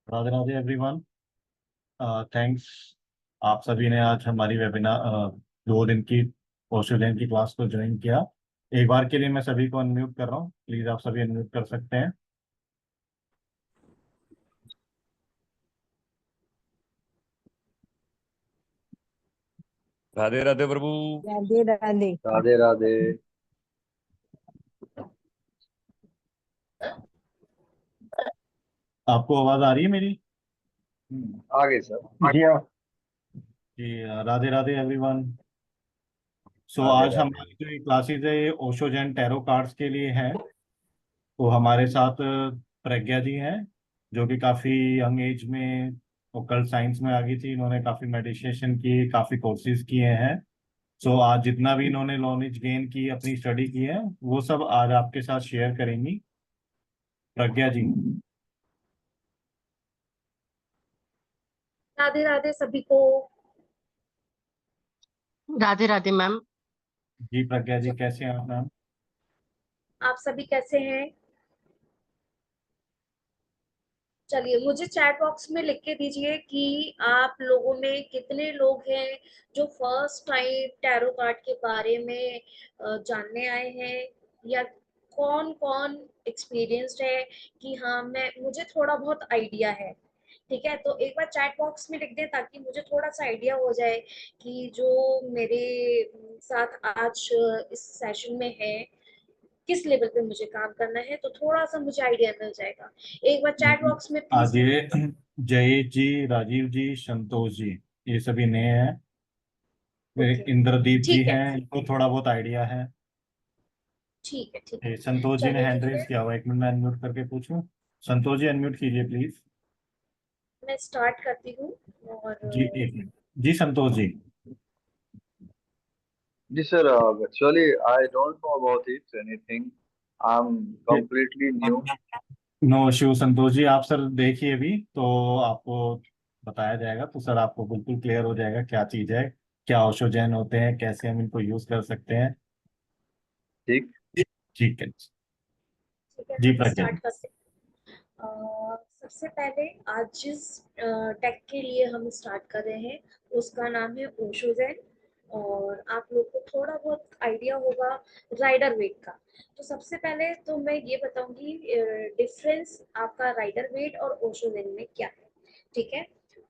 Radhe Radhe everyone. Thanks. आप सभी ने आज हमारी वेबिनार 2 दिन की ऑस्ट्रेलियन की क्लास को ज्वाइन किया। एक बार के लिए मैं सभी को अनम्यूट कर रहा हूँ, प्लीज आप सभी अनम्यूट कर सकते हैं। राधे राधे प्रभु। राधे राधे। राधे राधे। आपको आवाज आ रही है मेरी? आगे सर। जी हाँ। जी राधे राधे एवरीवन। सो राधे आज राधे। हमारी जो ये क्लासेस है ये ओशो जैन टैरो कार्ड्स के लिए है। तो हमारे साथ प्रज्ञा जी हैं, जो कि काफी यंग एज में ओकल्ट साइंस में आ गई थी। इन्होंने काफी मेडिटेशन की, काफी कोर्सेज किए हैं। सो आज जितना भी इन्होंने नॉलेज गेन की, अपनी स्टडी की है, वो सब आज आपके साथ शेयर करेंगी प्रज्ञा जी। राधे राधे सभी को। राधे राधे मैम। जी प्रज्ञा जी, कैसे हैं आप मैम? आप सभी कैसे हैं? चलिए मुझे चैट बॉक्स में लिख के दीजिए कि आप लोगों में कितने लोग हैं जो फर्स्ट टाइम टैरो कार्ड के बारे में जानने आए हैं, या कौन कौन एक्सपीरियंस्ड है कि हाँ मैं मुझे थोड़ा बहुत आइडिया है। ठीक है, तो एक बार चैट बॉक्स में लिख दें ताकि मुझे थोड़ा सा आइडिया हो जाए कि जो मेरे साथ आज इस सेशन में है किस लेवल पे मुझे काम करना है, तो थोड़ा सा मुझे आइडिया मिल जाएगा। एक बार चैट बॉक्स में प्लीज। आज ये जयेश जी, राजीव जी, संतोष जी, ये सभी नए हैं। ओके, इंद्रदीप जी ठीक है हैं, इनको थोड़ा बहुत आइडिया है। ठीक है ठीक है। संतोष जी ने चलिए हैंड ठीक रेज है, किया हुआ, 1 मिनट में अनम्यूट करके पूछूं। संतोष जी अनम्यूट कीजिए प्लीज। मैं स्टार्ट करती हूँ। और जी 1 मिनट। जी संतोष जी। जी sir, actually I don't know about it anything. I am completely new. No issue Santosh ji, आप सर देखिए अभी तो आपको बताया जाएगा, तो सर आपको बिल्कुल क्लियर हो जाएगा क्या चीज़ है, क्या औषधोजन होते हैं, कैसे हम इनको यूज कर सकते हैं। ठीक। ठीक है। ठीक है, जी हम प्रज्ञा स्टार्ट जी। करते हैं। सबसे पहले आज जिस टेक के लिए हम स्टार्ट कर रहे हैं उसका नाम है ओशो ज़ेन। और आप लोग को थोड़ा बहुत आइडिया होगा राइडर वेट का। तो सबसे पहले तो मैं ये बताऊंगी डिफरेंस आपका राइडर वेट और ओशो ज़ेन में क्या है। ठीक है,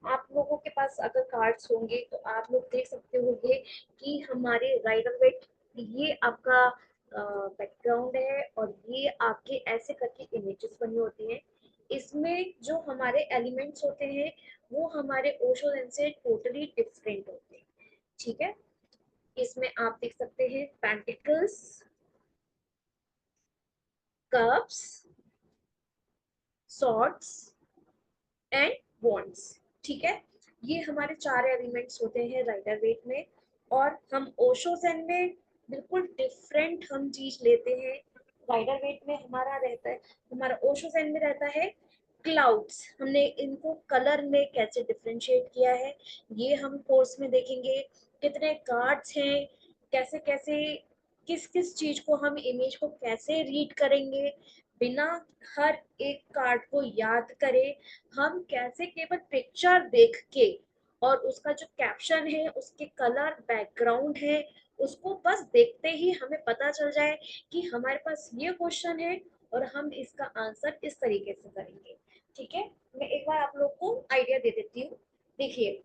आप लोगों के पास अगर कार्ड्स होंगे तो आप लोग देख सकते होंगे कि हमारे राइडर वेट, ये आपका बैकग्राउंड है और ये आपके ऐसे करके इमेजेस बनी होती हैं। इसमें जो हमारे एलिमेंट्स होते हैं वो हमारे ओशो ज़ेन से टोटली डिफरेंट होते हैं। ठीक है, इसमें आप देख सकते हैं pentacles, cups, swords and wands. ठीक है, ये हमारे 4 एलिमेंट्स होते हैं राइडर वेट में। और हम ओशो ज़ेन में बिल्कुल डिफरेंट हम चीज लेते हैं। राइडर वेट में हमारा रहता है, हमारा ओशो ज़ेन में रहता है क्लाउड्स। हमने इनको कलर में कैसे डिफरेंशिएट किया है ये हम कोर्स में देखेंगे। कितने कार्ड्स हैं, कैसे कैसे किस किस चीज को हम इमेज को कैसे रीड करेंगे बिना हर एक कार्ड को याद करे। हम कैसे केवल पिक्चर देख के और उसका जो कैप्शन है, उसके कलर बैकग्राउंड है, उसको बस देखते ही हमें पता चल जाए कि हमारे पास ये क्वेश्चन है और हम इसका आंसर इस तरीके से करेंगे। ठीक है, मैं एक बार आप लोग को आइडिया दे देती हूँ। देखिए,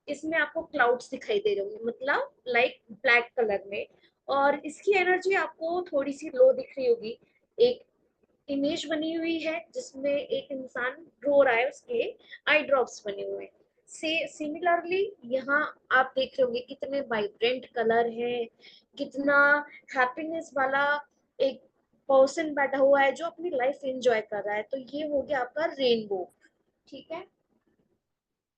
इसमें आपको क्लाउड्स दिखाई दे रहे होंगे, मतलब लाइक ब्लैक कलर में, और इसकी एनर्जी आपको थोड़ी सी लो दिख रही होगी। एक इमेज बनी हुई है जिसमें एक इंसान रो रहा है, उसके आई ड्रॉप्स बने हुए हैं। से सिमिलरली यहाँ आप देख रहे होंगे कितने वाइब्रेंट कलर है, कितना हैप्पीनेस वाला एक पर्सन बैठा हुआ है जो अपनी लाइफ एंजॉय कर रहा है। तो ये हो गया आपका रेनबो। ठीक है,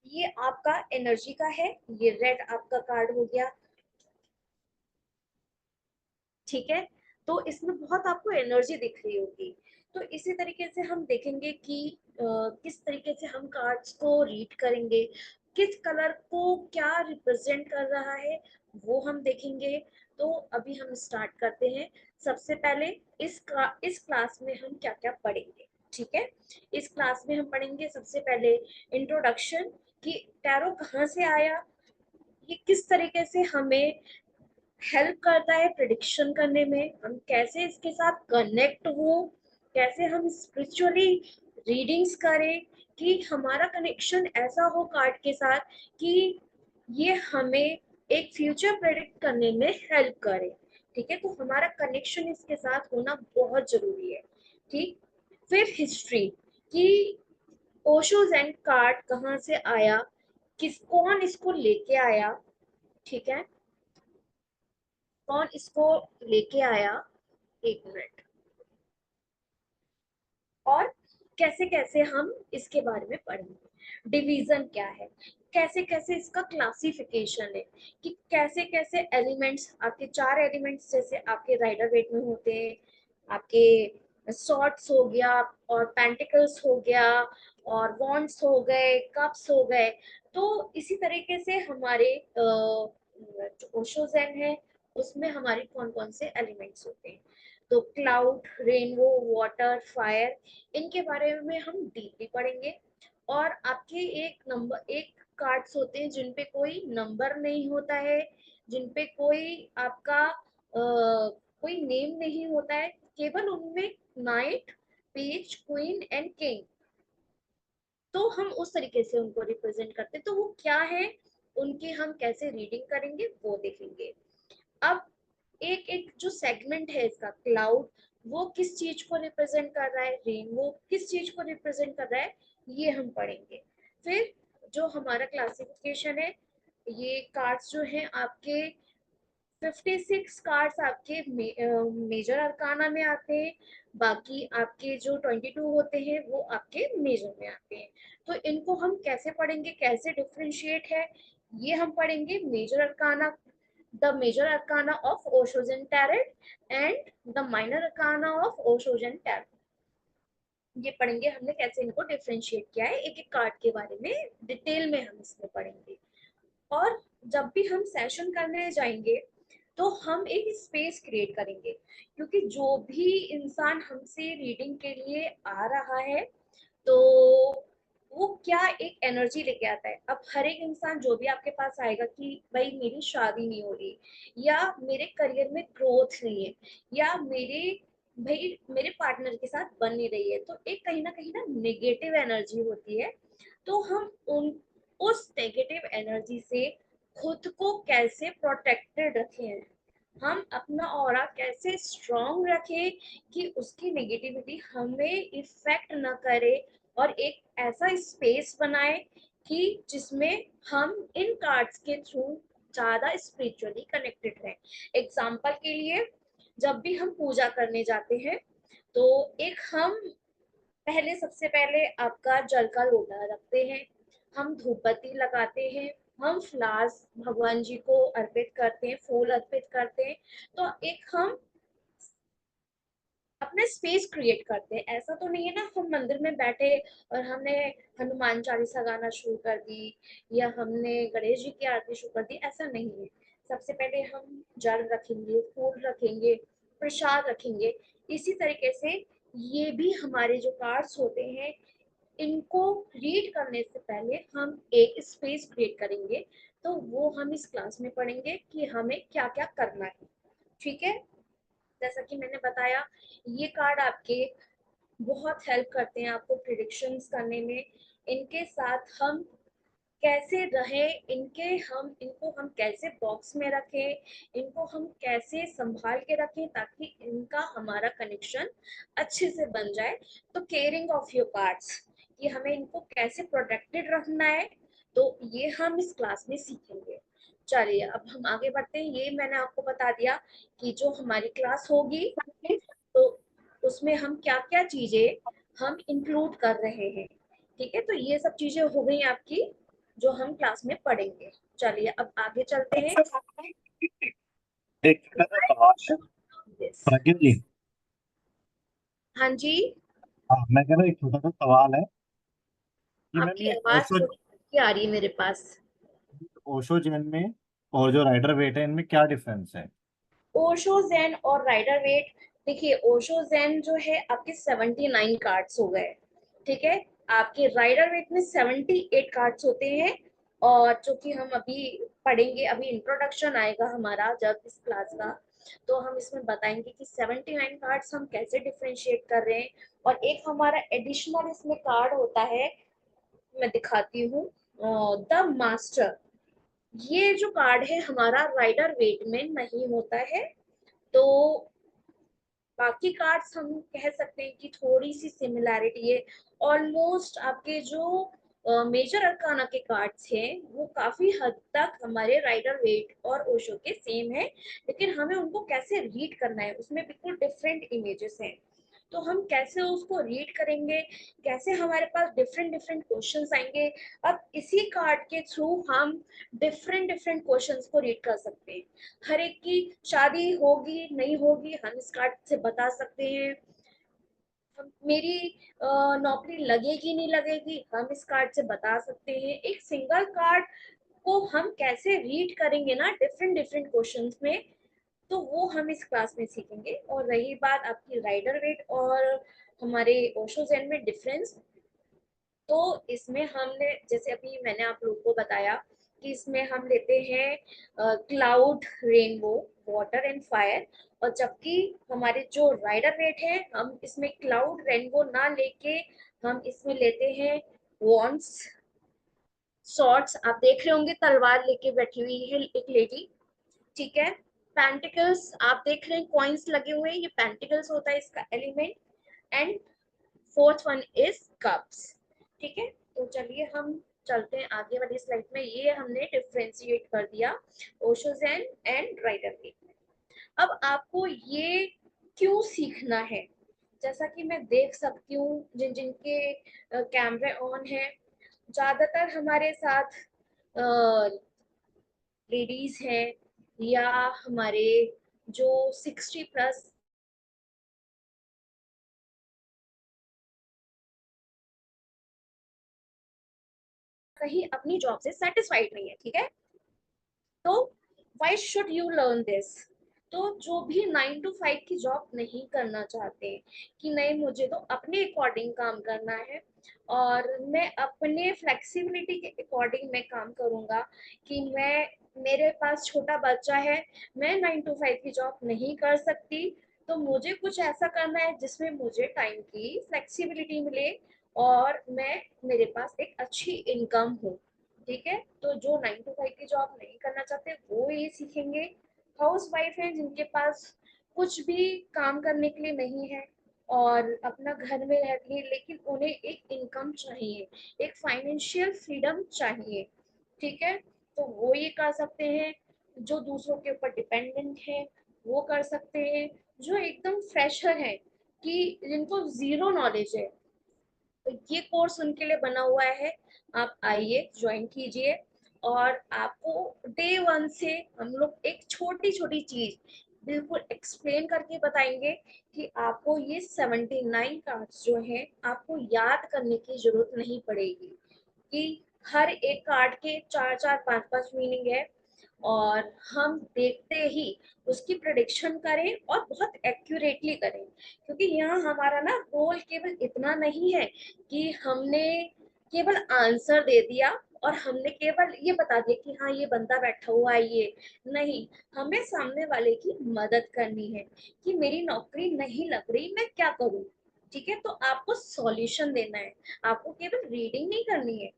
ये आपका एनर्जी का है, ये रेड आपका कार्ड हो गया। ठीक है, तो इसमें बहुत आपको एनर्जी दिख रही होगी। तो इसी तरीके से हम देखेंगे कि किस तरीके से हम कार्ड्स को रीड करेंगे, किस कलर को क्या रिप्रेजेंट कर रहा है वो हम देखेंगे। तो अभी हम स्टार्ट करते हैं। सबसे पहले इस क्लास में हम क्या क्या पढ़ेंगे। ठीक है। इस क्लास में हम पढ़ेंगे सबसे पहले इंट्रोडक्शन कि टैरो कहाँ से आया, ये किस तरीके से हमें हेल्प करता है प्रिडिक्शन करने में, हम कैसे इसके साथ कनेक्ट हो, कैसे हम स्पिरिचुअली रीडिंग्स करें कि हमारा कनेक्शन ऐसा हो कार्ड के साथ कि ये हमें एक फ्यूचर प्रेडिक्ट करने में हेल्प करे। ठीक है, तो हमारा कनेक्शन इसके साथ होना बहुत जरूरी है। ठीक, फिर हिस्ट्री कि ओशो ज़ेन कार्ड कहाँ से आया, कौन इसको लेके आया, ठीक है, कौन इसको लेके आया, एक मिनट, और कैसे कैसे हम इसके बारे में पढ़ेंगे, डिवीजन क्या है, कैसे कैसे इसका क्लासिफिकेशन है कि कैसे कैसे एलिमेंट्स, आपके 4 एलिमेंट्स जैसे आपके राइडर वेट में होते हैं, आपके सॉर्ड्स हो गया और पेंटिकल्स हो गया और वॉन्ड्स हो गए, कप्स हो गए, तो इसी तरीके से हमारे जो ओशो ज़ेन है उसमें हमारे कौन कौन से एलिमेंट्स होते हैं। तो क्लाउड, रेनबो, वाटर, फायर, इनके बारे में हम डीपली पढ़ेंगे। और आपके एक कार्ड्स होते हैं जिन पे कोई नंबर नहीं होता है, जिन पे कोई आपका कोई नेम नहीं होता है, केवल उनमें night, page, queen and king, तो हम उस तरीके से उनको रिप्रेजेंट करते हैं। तो वो क्या है, उनकी हम कैसे रीडिंग करेंगे वो देखेंगे। अब एक एक जो सेगमेंट है इसका, क्लाउड वो किस चीज को रिप्रेजेंट कर रहा है, रेन वो किस चीज को रिप्रेजेंट कर रहा है, ये हम पढ़ेंगे। फिर जो हमारा क्लासिफिकेशन है, ये कार्ड्स जो हैं आपके 56 कार्ड्स आपके मेजर अरकाना में आते हैं, बाकी आपके जो 22 होते हैं वो आपके मेजर में आते हैं। तो इनको हम कैसे पढ़ेंगे, कैसे डिफरेंशिएट है, ये हम पढ़ेंगे। Major arcana, the major arcana of Osho Zen tarot and the minor arcana of Osho Zen tarot, ये पढ़ेंगे हमने कैसे इनको डिफरेंशिएट किया है, एक एक कार्ड के बारे में डिटेल में हम इसमें पढ़ेंगे। और जब भी हम सेशन करने जाएंगे तो हम एक स्पेस क्रिएट करेंगे, क्योंकि जो भी इंसान हमसे रीडिंग के लिए आ रहा है तो वो क्या एक एनर्जी लेके आता है। अब हर एक इंसान जो भी आपके पास आएगा कि भाई मेरी शादी नहीं हो रही, या मेरे करियर में ग्रोथ नहीं है, या मेरे पार्टनर के साथ बन नहीं रही है, तो एक कहीं ना नेगेटिव एनर्जी होती है। तो हम उस नेगेटिव एनर्जी से खुद को कैसे प्रोटेक्टेड रखें, हम अपना ऑरा कैसे स्ट्रॉन्ग रखें कि उसकी नेगेटिविटी हमें इफेक्ट ना करे, और एक ऐसा स्पेस बनाए कि जिसमें हम इन कार्ड्स के थ्रू ज्यादा स्पिरिचुअली कनेक्टेड रहें। एग्जाम्पल के लिए, जब भी हम पूजा करने जाते हैं तो एक हम पहले सबसे पहले आपका जल का लोटा रखते हैं, हम धूप बत्ती लगाते हैं, हम फ्लावर्स भगवान जी को अर्पित करते हैं, फूल अर्पित करते हैं। तो एक हम अपना स्पेस क्रिएट करते हैं। ऐसा तो नहीं है ना हम मंदिर में बैठे और हमने हनुमान चालीसा गाना शुरू कर दी या हमने गणेश जी की आरती शुरू कर दी, ऐसा नहीं है। सबसे पहले हम जल रखेंगे, फूल रखेंगे, प्रसाद रखेंगे। इसी तरीके से ये भी हमारे जो कार्ड्स होते हैं, इनको रीड करने से पहले हम एक स्पेस क्रिएट करेंगे। तो वो हम इस क्लास में पढ़ेंगे कि हमें क्या क्या करना है। ठीक है, जैसा कि मैंने बताया, ये कार्ड आपके बहुत हेल्प करते हैं आपको प्रिडिक्शंस करने में। इनके साथ हम कैसे रहें, इनको हम कैसे बॉक्स में रखें, इनको हम कैसे संभाल के रखें ताकि इनका हमारा कनेक्शन अच्छे से बन जाए। तो केयरिंग ऑफ योर कार्ड्स, कि हमें इनको कैसे प्रोटेक्टेड रखना है, तो ये हम इस क्लास में सीखेंगे। चलिए अब हम आगे बढ़ते हैं। ये मैंने आपको बता दिया कि जो हमारी क्लास होगी तो उसमें हम क्या क्या चीजें हम इंक्लूड कर रहे हैं। ठीक है, तो ये सब चीजें हो गई आपकी जो हम क्लास में पढ़ेंगे। चलिए अब आगे चलते हैं। एक छोटा सा सवाल है Yes. प्रज्ञा जी। हाँ जी, हाँ, मैं कह रहा हूँ एक छोटा सा सवाल है कि मैम आपकी ये आवाज ओशो थोड़ी हल्की आ रही है मेरे पास। ओशो जैन में और जो राइडर वेट है इनमें क्या डिफरेंस है? ओशो ज़ेन और राइडर वेट देखिए ओशो ज़ेन जो है आपके 79 कार्ड्स हो गए, ठीक है। आपके राइडर वेट में 78 कार्ड्स होते हैं, और जो कि हम अभी पढ़ेंगे, अभी इंट्रोडक्शन आएगा हमारा जब इस क्लास का, तो हम इसमें बताएंगे कि 79 कार्ड्स हम कैसे डिफरेंशिएट कर रहे हैं। और एक हमारा एडिशनल इसमें कार्ड होता है, मैं दिखाती हूँ, द मास्टर। ये जो कार्ड है हमारा राइडर वेट में नहीं होता है, तो बाकी कार्ड्स हम कह सकते हैं कि थोड़ी सी सिमिलैरिटी है। ऑलमोस्ट आपके जो मेजर अरकाना के कार्ड्स हैं वो काफी हद तक हमारे राइडर वेट और ओशो के सेम है, लेकिन हमें उनको कैसे रीड करना है उसमें बिल्कुल डिफरेंट इमेजेस हैं। तो हम कैसे उसको रीड करेंगे, कैसे हमारे पास डिफरेंट डिफरेंट क्वेश्चंस आएंगे। अब इसी कार्ड के थ्रू हम डिफरेंट डिफरेंट क्वेश्चंस को रीड कर सकते हैं। हर एक की शादी होगी नहीं होगी हम इस कार्ड से बता सकते हैं। मेरी नौकरी लगेगी नहीं लगेगी हम इस कार्ड से बता सकते हैं। एक सिंगल कार्ड को हम कैसे रीड करेंगे ना डिफरेंट डिफरेंट क्वेश्चंस में, तो वो हम इस क्लास में सीखेंगे। और रही बात आपकी राइडर वेट और हमारे ओशो ज़ेन में डिफरेंस, तो इसमें हमने जैसे अभी मैंने आप लोगों को बताया कि इसमें हम लेते हैं cloud, rainbow, water and fire. और जबकि हमारे जो राइडर वेट है हम इसमें क्लाउड रेनबो ना लेके हम इसमें लेते हैं वॉन्ड्स, सॉर्ड्स। आप देख रहे होंगे तलवार लेके बैठी हुई है एक लेडी, ठीक है। पेंटिकल्स आप देख रहे हैं, कॉइन्स लगे हुए हैं, ये पेंटिकल्स होता है इसका element. And fourth one is cups, ठीक है। तो चलिए हम चलते हैं आगे वाली स्लाइड में। ये हमने डिफरेंशिएट कर दिया Osho Zen and Rider Waite में। अब आपको ये क्यों सीखना है, जैसा कि मैं देख सकती हूँ जिन जिनके कैमरे ऑन है, ज्यादातर हमारे साथ लेडीज हैं या हमारे जो 60+ कहीं अपनी जॉब से सेटिस्फाइड नहीं है, ठीक है। तो why should you learn this. तो जो भी 9 to 5 की जॉब नहीं करना चाहते कि नहीं मुझे तो अपने अकॉर्डिंग काम करना है और मैं अपने फ्लेक्सिबिलिटी के अकॉर्डिंग मैं काम करूंगा, कि मैं, मेरे पास छोटा बच्चा है, मैं 9 to 5 की जॉब नहीं कर सकती, तो मुझे कुछ ऐसा करना है जिसमें मुझे टाइम की फ्लेक्सिबिलिटी मिले और मैं, मेरे पास एक अच्छी इनकम हो, ठीक है। तो जो 9 to 5 की जॉब नहीं करना चाहते वो ये सीखेंगे। हाउस वाइफ है जिनके पास कुछ भी काम करने के लिए नहीं है और अपना घर में रहती है, लेकिन उन्हें एक इनकम चाहिए, एक फाइनेंशियल फ्रीडम चाहिए, ठीक है। तो वो ये कर सकते हैं। जो दूसरों के ऊपर डिपेंडेंट है वो कर सकते हैं। जो एकदम फ्रेशर है कि जिनको जीरो नॉलेज है, तो ये कोर्स उनके लिए बना हुआ है। आप आइए ज्वाइन कीजिए और आपको डे 1 से हम लोग एक छोटी छोटी चीज बिल्कुल एक्सप्लेन करके बताएंगे कि आपको ये 79 कार्ड्स जो हैं आपको याद करने की जरूरत नहीं पड़ेगी, कि हर एक कार्ड के 4 4 5 5 मीनिंग है और हम देखते ही उसकी प्रिडिक्शन करें और बहुत एक्यूरेटली करें। क्योंकि यहाँ हमारा ना गोल केवल इतना नहीं है कि हमने केवल आंसर दे दिया और हमने केवल ये बता दिया कि हाँ ये बंदा बैठा हुआ है, ये नहीं, हमें सामने वाले की मदद करनी है कि मेरी नौकरी नहीं लग रही, मैं क्या करूँ, ठीक है। तो आपको सॉल्यूशन देना है, आपको केवल रीडिंग नहीं करनी है,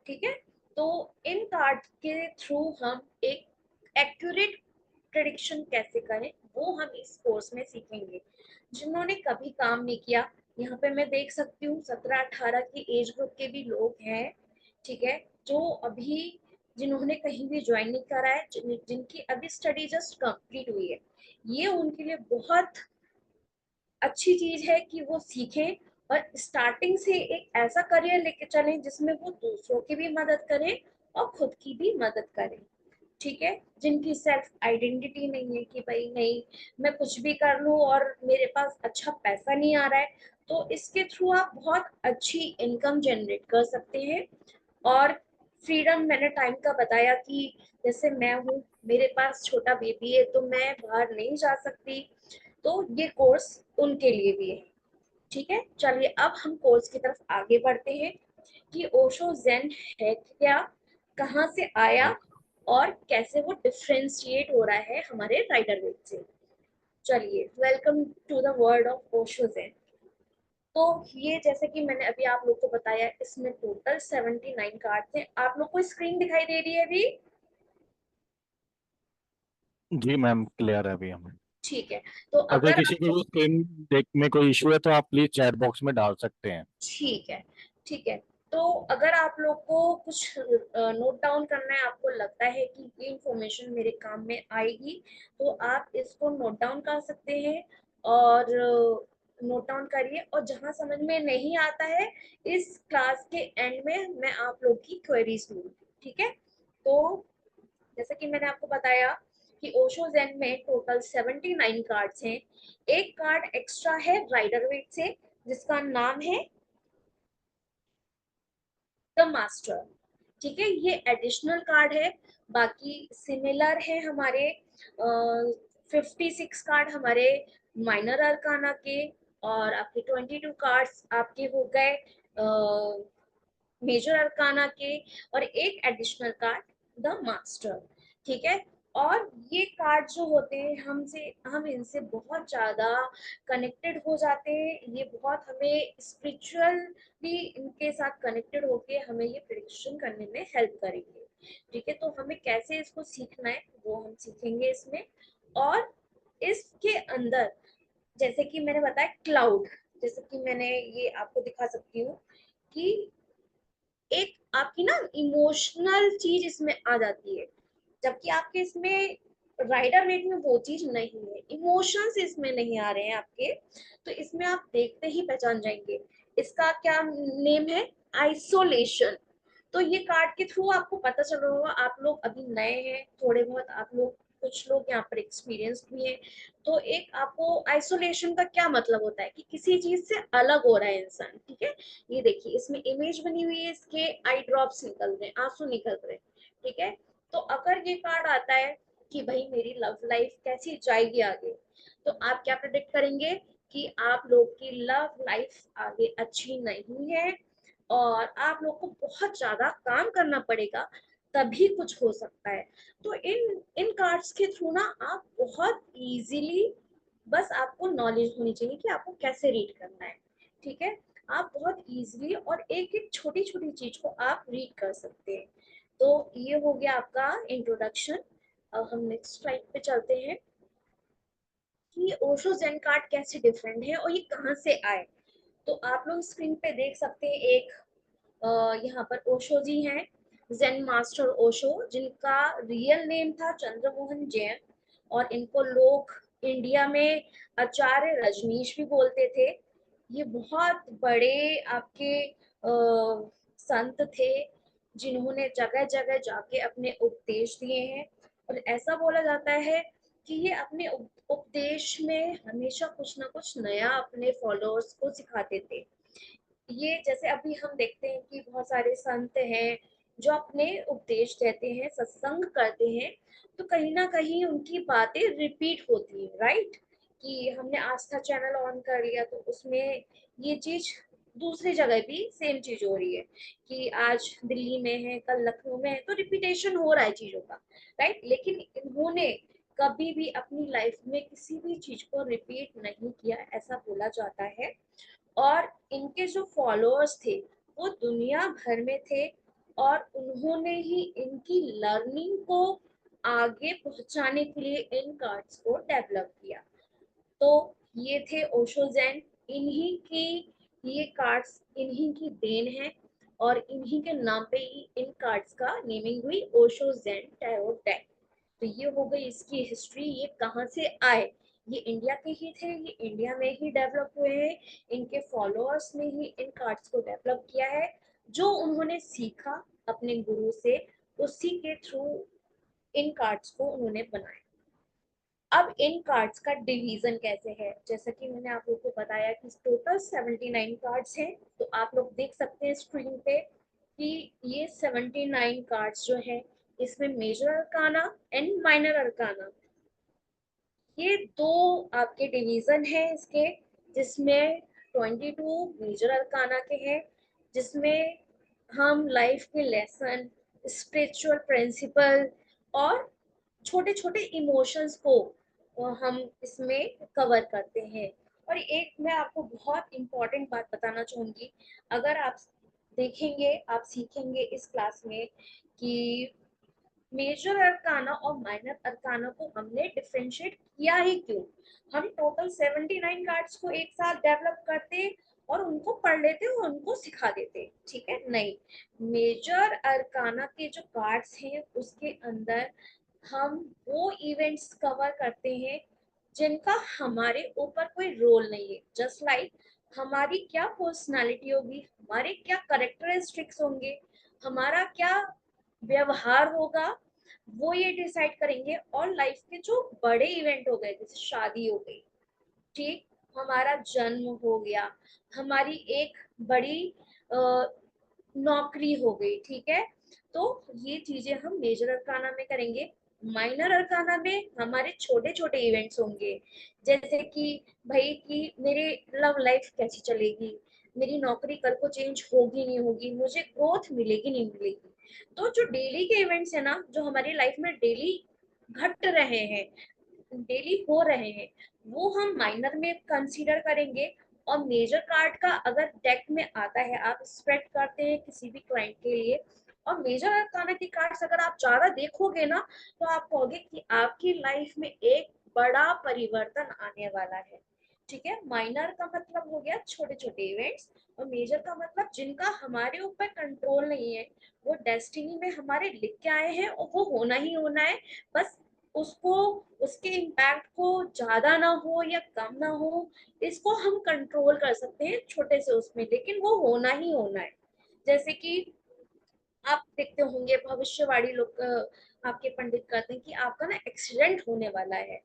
ठीक है। तो इन कार्ड के थ्रू हम एक एक्यूरेट प्रेडिक्शन कैसे करें वो हम इस कोर्स में सीखेंगे। जिन्होंने कभी काम नहीं किया, यहाँ पे मैं देख सकती हूँ 17 18 की एज ग्रुप के भी लोग हैं, ठीक है, जो अभी, जिन्होंने कहीं भी ज्वाइन नहीं करा है, जिनकी अभी स्टडी जस्ट कंप्लीट हुई है, ये उनके लिए बहुत अच्छी चीज है कि वो सीखें और स्टार्टिंग से एक ऐसा करियर लेके चलें जिसमें वो दूसरों की भी मदद करें और खुद की भी मदद करें, ठीक है। जिनकी सेल्फ आइडेंटिटी नहीं है कि भाई नहीं मैं कुछ भी कर लूं और मेरे पास अच्छा पैसा नहीं आ रहा है, तो इसके थ्रू आप बहुत अच्छी इनकम जनरेट कर सकते हैं। और फ्रीडम मैंने टाइम का बताया कि जैसे मैं हूँ, मेरे पास छोटा बेबी है तो मैं बाहर नहीं जा सकती, तो ये कोर्स उनके लिए भी है। ठीक है, चलिए अब हम कोर्स की तरफ आगे बढ़ते हैं कि ओशो ज़ेन है क्या, कहाँ से आया और कैसे वो डिफरेंशिएट हो रहा है हमारे राइडर वेट से। चलिए, welcome to the world of Osho Zen. तो ये जैसे कि मैंने अभी आप लोग को बताया, इसमें टोटल 79 कार्ड्स हैं। आप लोग को स्क्रीन दिखाई दे रही है अभी? जी मैम, क्लियर है अभी हमें। ठीक है, तो अगर अगर किसी को स्क्रीन देख में कोई इशू है तो आप प्लीज चैट बॉक्स में डाल सकते हैं। ठीक है, ठीक है। तो अगर आप लोग को कुछ नोट डाउन करना है, आपको लगता है कि ये इंफॉर्मेशन मेरे काम में आएगी, तो आप इसको नोट डाउन कर सकते हैं और नोट डाउन करिए। और जहां समझ में नहीं आता है, इस क्लास के एंड में मैं आप लोग की क्वेरीज लूंगी। ठीक है, तो जैसे कि मैंने आपको बताया कि ओशो ज़ेन में टोटल 79 कार्ड्स हैं। एक कार्ड एक्स्ट्रा है राइडर वेट से, जिसका नाम है द मास्टर। ठीक है, ये एडिशनल कार्ड है। बाकी सिमिलर है हमारे 56 कार्ड हमारे माइनर अरकाना के, और आपके 22 कार्ड्स आपके हो गए मेजर अरकाना के, और एक एडिशनल कार्ड द मास्टर। ठीक है, और ये कार्ड जो होते हैं हम इनसे बहुत ज्यादा कनेक्टेड हो जाते हैं। ये बहुत हमें स्पिरिचुअल भी इनके साथ कनेक्टेड होके हमें ये प्रिडिक्शन करने में हेल्प करेंगे। ठीक है, तो हमें कैसे इसको सीखना है वो हम सीखेंगे इसमें। और इसके अंदर जैसे कि मैंने बताया क्लाउड, जैसे कि मैंने ये आपको दिखा सकती हूँ कि एक आपकी ना इमोशनल चीज इसमें आ जाती है, जबकि आपके इसमें राइडर वेट में वो चीज नहीं है, इमोशंस इसमें नहीं आ रहे हैं आपके। तो इसमें आप देखते ही पहचान जाएंगे। इसका क्या नेम है? आइसोलेशन। तो ये कार्ड के थ्रू आपको पता चल रहा होगा, आप लोग अभी नए हैं थोड़े बहुत, आप लोग कुछ लोग यहाँ पर एक्सपीरियंस भी हैं। तो एक आपको आइसोलेशन का क्या मतलब होता है कि किसी चीज से अलग हो रहा है इंसान। ठीक है, ये देखिए इसमें इमेज बनी हुई है, इसके आई ड्रॉप्स निकल रहे हैं, आंसू निकल रहे हैं। ठीक है, तो अगर ये कार्ड आता है कि भाई मेरी लव लाइफ कैसी जाएगी आगे, तो आप क्या प्रेडिक्ट करेंगे कि आप लोग की लव लाइफ आगे अच्छी नहीं है, और आप लोग को बहुत ज्यादा काम करना पड़ेगा, तभी कुछ हो सकता है। तो इन इन कार्ड्स के थ्रू ना आप बहुत इजीली, बस आपको नॉलेज होनी चाहिए कि आपको कैसे रीड करना है। ठीक है, आप बहुत इजीली और एक एक छोटी छोटी चीज को आप रीड कर सकते हैं। तो ये हो गया आपका इंट्रोडक्शन। अब हम नेक्स्ट स्लाइड पे चलते हैं कि ओशो जेन कार्ड कैसे डिफरेंट है और ये कहाँ से आए। तो आप लोग स्क्रीन पे देख सकते हैं, एक यहाँ पर ओशो जी हैं, जेन मास्टर ओशो, जिनका रियल नेम था चंद्रमोहन जैन, और इनको लोग इंडिया में आचार्य रजनीश भी बोलते थे। ये बहुत बड़े आपके संत थे, जिन्होंने जगह जगह जाके अपने उपदेश दिए हैं। और ऐसा बोला जाता है कि ये अपने उपदेश में हमेशा कुछ ना कुछ नया अपने फॉलोअर्स को सिखाते थे। ये जैसे अभी हम देखते हैं कि बहुत सारे संत हैं जो अपने उपदेश देते हैं, सत्संग करते हैं, तो कहीं ना कहीं उनकी बातें रिपीट होती है, राइट? कि हमने आस्था चैनल ऑन कर लिया तो उसमें ये चीज दूसरी जगह भी सेम चीज हो रही है, कि आज दिल्ली में है कल लखनऊ में है, तो रिपीटेशन हो रहा है चीजों का, राइट? लेकिन इन्होंने कभी भी अपनी लाइफ में किसी भी चीज को रिपीट नहीं किया, ऐसा बोला जाता है। और इनके जो फॉलोअर्स थे वो दुनिया भर में थे, और उन्होंने ही इनकी लर्निंग को आगे पहुंचाने के लिए इन कार्ड्स को डेवलप किया। तो ये थे ओशो जैन, इन्हीं की ये कार्ड्स इन्हीं की देन है, और इन्हीं के नाम पे ही इन कार्ड्स का नेमिंग हुई ओशो जैन टैरो डेक। तो ये हो गई इसकी हिस्ट्री, ये कहाँ से आए। ये इंडिया के ही थे, ये इंडिया में ही डेवलप हुए हैं, इनके फॉलोअर्स ने ही इन कार्ड्स को डेवलप किया है, जो उन्होंने सीखा अपने गुरु से, उसी के थ्रू इन कार्ड्स को उन्होंने बनाया। अब इन कार्ड्स का डिवीजन कैसे है, जैसा कि मैंने आप लोग को बताया कि टोटल 79 कार्ड्स हैं। तो आप लोग देख सकते हैं स्क्रीन पे कि ये 79 कार्ड्स जो है, इसमें major arcana and minor arcana ये दो आपके डिवीजन है इसके, जिसमें 22 मेजर अरकाना के हैं, जिसमें हम लाइफ के लेसन, स्पिरिचुअल प्रिंसिपल और छोटे छोटे इमोशंस को हम इसमें कवर करते हैं। और एक मैं आपको बहुत इम्पोर्टेंट बात बताना चाहूंगी, अगर आप देखेंगे, आप सीखेंगे इस क्लास में कि मेजर अरकाना और माइनर अरकाना को हमने डिफरेंशिएट किया ही क्यों। हम टोटल 79 कार्ड्स को एक साथ डेवलप करते और उनको पढ़ लेते और उनको सिखा देते, ठीक है? नहीं, मेजर अरकाना के जो कार्ड्स हैं उसके अंदर हम वो इवेंट्स कवर करते हैं जिनका हमारे ऊपर कोई रोल नहीं है। जस्ट लाइक हमारी क्या पर्सनालिटी होगी, हमारे क्या करेक्टरिस्टिक्स होंगे, हमारा क्या व्यवहार होगा, वो ये डिसाइड करेंगे। और लाइफ के जो बड़े इवेंट हो गए, जैसे शादी हो गई, ठीक, हमारा जन्म हो गया, हमारी एक बड़ी नौकरी हो गई, ठीक है, तो ये चीजें हम मेजर अरकाना में करेंगे। माइनर अरकाना में हमारे छोटे छोटे इवेंट्स होंगे, जैसे कि भाई कि मेरे लव लाइफ कैसी चलेगी, मेरी नौकरी कल को चेंज होगी नहीं होगी, मुझे ग्रोथ मिलेगी नहीं मिलेगी। तो जो डेली के इवेंट्स है ना, जो हमारी लाइफ में डेली घट रहे हैं, डेली हो रहे हैं, वो हम माइनर में कंसीडर करेंगे। और मेजर कार्ड का अगर डेक में आता है, आप स्प्रेड करते हैं किसी भी क्लाइंट के लिए, और मेजर अरकाना की कार्ड्स अगर आप ज्यादा देखोगे ना, तो आप कहोगे कि आपकी लाइफ में एक बड़ा परिवर्तन आने वाला है, ठीक है? माइनर का मतलब हो गया छोटे छोटे इवेंट्स, और मेजर का मतलब जिनका हमारे ऊपर कंट्रोल नहीं है, वो डेस्टिनी में हमारे लिख के आए हैं और वो होना ही होना है। बस उसको, उसके इम्पैक्ट को ज्यादा ना हो या कम ना हो, इसको हम कंट्रोल कर सकते हैं छोटे से उसमें, लेकिन वो होना ही होना है। जैसे कि आप देखते होंगे भविष्यवाणी लोग आपके पंडित कहते हैं कि आपका ना एक्सीडेंट होने वाला है,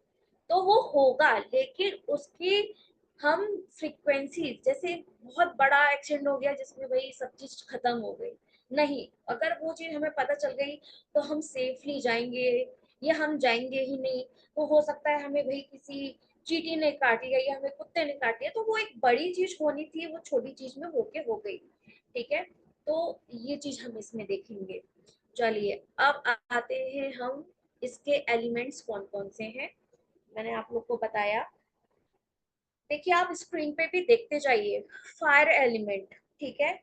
तो वो होगा, लेकिन उसकी हम फ्रीक्वेंसी, जैसे बहुत बड़ा एक्सीडेंट हो गया जिसमें भाई सब चीज खत्म हो गई, नहीं, अगर वो चीज हमें पता चल गई तो हम सेफली जाएंगे या हम जाएंगे ही नहीं। तो हो सकता है हमें भाई किसी चींटी ने काट लिया या हमें कुत्ते ने काट लिया, तो वो एक बड़ी चीज होनी थी, वो छोटी चीज में होके हो गई, ठीक है? तो ये चीज हम इसमें देखेंगे। चलिए, अब आते हैं हम, इसके एलिमेंट्स कौन कौन से हैं, मैंने आप लोग को बताया। देखिए, आप स्क्रीन पे भी देखते जाइए, फायर एलिमेंट, ठीक है?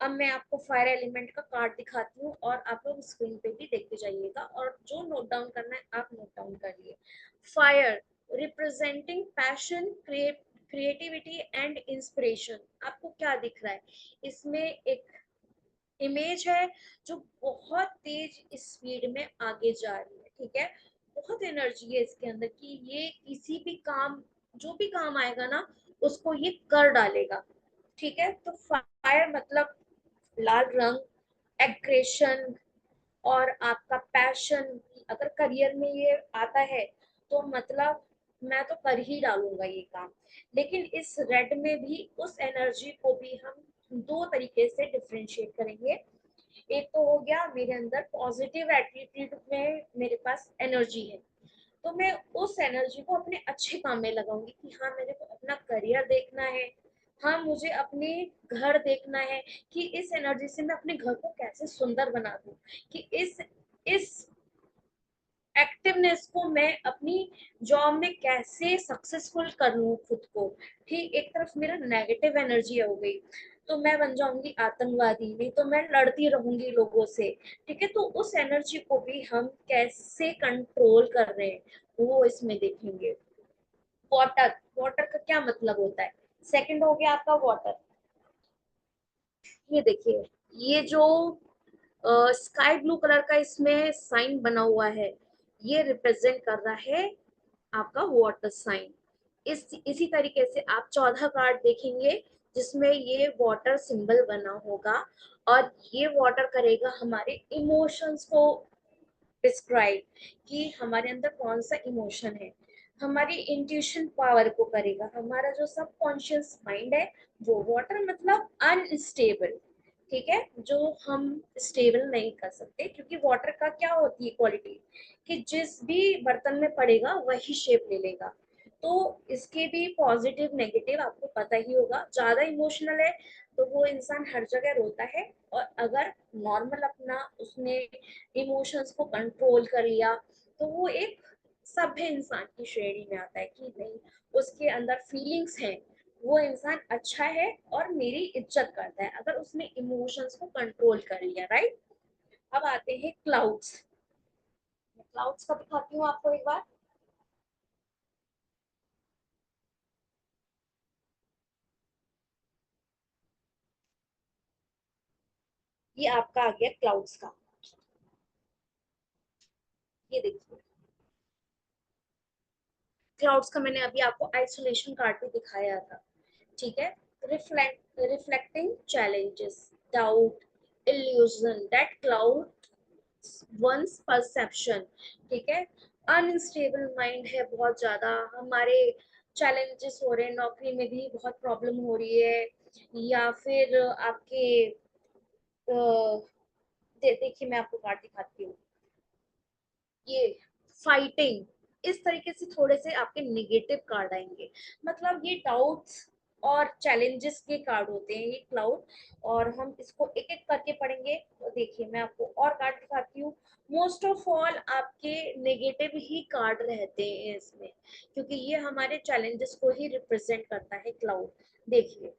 अब मैं आपको फायर एलिमेंट का कार्ड दिखाती हूँ और आप लोग स्क्रीन पे भी देखते जाइएगा, और जो नोट डाउन करना है आप नोट डाउन करिए। Fire representing passion, creativity and inspiration. आपको क्या दिख रहा है इसमें? एक इमेज है जो बहुत तेज स्पीड में आगे जा रही है, ठीक है? बहुत एनर्जी है इसके अंदर कि ये किसी भी काम, जो भी काम आएगा ना, उसको ये कर डालेगा, ठीक है? तो फायर मतलब लाल रंग, एग्रेशन, और आपका पैशन। अगर करियर में ये आता है तो मतलब मैं तो कर ही डालूंगा ये काम। लेकिन इस रेड में भी उस एनर्जी को भी हम दो तरीके से डिफरेंशिएट करेंगे। एक तो हो गया मेरे अंदर पॉजिटिव एटीट्यूड में मेरे पास एनर्जी है, तो मैं उस एनर्जी को अपने अच्छे काम में लगाऊंगी कि हाँ, मेरे को अपना करियर देखना है, हाँ मुझे अपने घर देखना है, कि इस एनर्जी से मैं अपने घर को कैसे सुंदर बना दूं, कि इस एक्टिवनेस को मैं अपनी जॉब में कैसे सक्सेसफुल कर लूं खुद को। ठीक, एक तरफ मेरा नेगेटिव एनर्जी हो गई तो मैं बन जाऊंगी आतंकवादी, नहीं तो मैं लड़ती रहूंगी लोगों से, ठीक है? तो उस एनर्जी को भी हम कैसे कंट्रोल कर रहे हैं वो इसमें देखेंगे। वाटर, वाटर का क्या मतलब होता है? सेकंड हो गया आपका वाटर। ये देखिए, ये जो स्काई ब्लू कलर का इसमें साइन बना हुआ है, ये रिप्रेजेंट कर रहा है आपका वाटर साइन। इसी तरीके से आप 14 कार्ड देखेंगे जिसमें ये वाटर सिंबल बना होगा, और ये वाटर करेगा हमारे इमोशंस को डिस्क्राइब, कि हमारे अंदर कौन सा इमोशन है, हमारी इंट्यूशन पावर को करेगा, हमारा जो सबकॉन्शियस माइंड है वो। वाटर मतलब अनस्टेबल, ठीक है, जो हम स्टेबल नहीं कर सकते, क्योंकि वाटर का क्या होती है क्वालिटी कि जिस भी बर्तन में पड़ेगा वही शेप ले लेगा। तो इसके भी पॉजिटिव नेगेटिव आपको पता ही होगा। ज्यादा इमोशनल है तो वो इंसान हर जगह रोता है, और अगर नॉर्मल अपना उसने इमोशंस को कंट्रोल कर लिया तो वो एक सभ्य इंसान की श्रेणी में आता है कि नहीं, उसके अंदर फीलिंग्स हैं, वो इंसान अच्छा है और मेरी इज्जत करता है अगर उसने इमोशंस को कंट्रोल कर लिया, राइट। अब आते हैं क्लाउड्स। क्लाउड्स का दिखाती हूँ आपको एक बार। ये आपका आ गया क्लाउड्स का, ये देखिए। क्लाउड्स का मैंने अभी आपको आइसोलेशन कार्ड भी दिखाया था, ठीक है। Reflecting challenges, doubt, illusion that cloud one's perception, ठीक है। अनस्टेबल माइंड है बहुत ज्यादा, हमारे चैलेंजेस हो रहे हैं, नौकरी में भी बहुत प्रॉब्लम हो रही है, या फिर आपके देखिए मैं आपको कार्ड दिखाती हूँ, ये फाइटिंग, इस तरीके से थोड़े से आपके निगेटिव कार्ड आएंगे। मतलब ये डाउट्स और चैलेंजेस के कार्ड होते हैं ये क्लाउड। और हम इसको एक एक करके पढ़ेंगे। तो देखिए मैं आपको और कार्ड दिखाती हूँ। मोस्ट ऑफ ऑल आपके नेगेटिव ही कार्ड रहते हैं इसमें, क्योंकि ये हमारे चैलेंजेस को ही रिप्रेजेंट करता है क्लाउड। देखिए,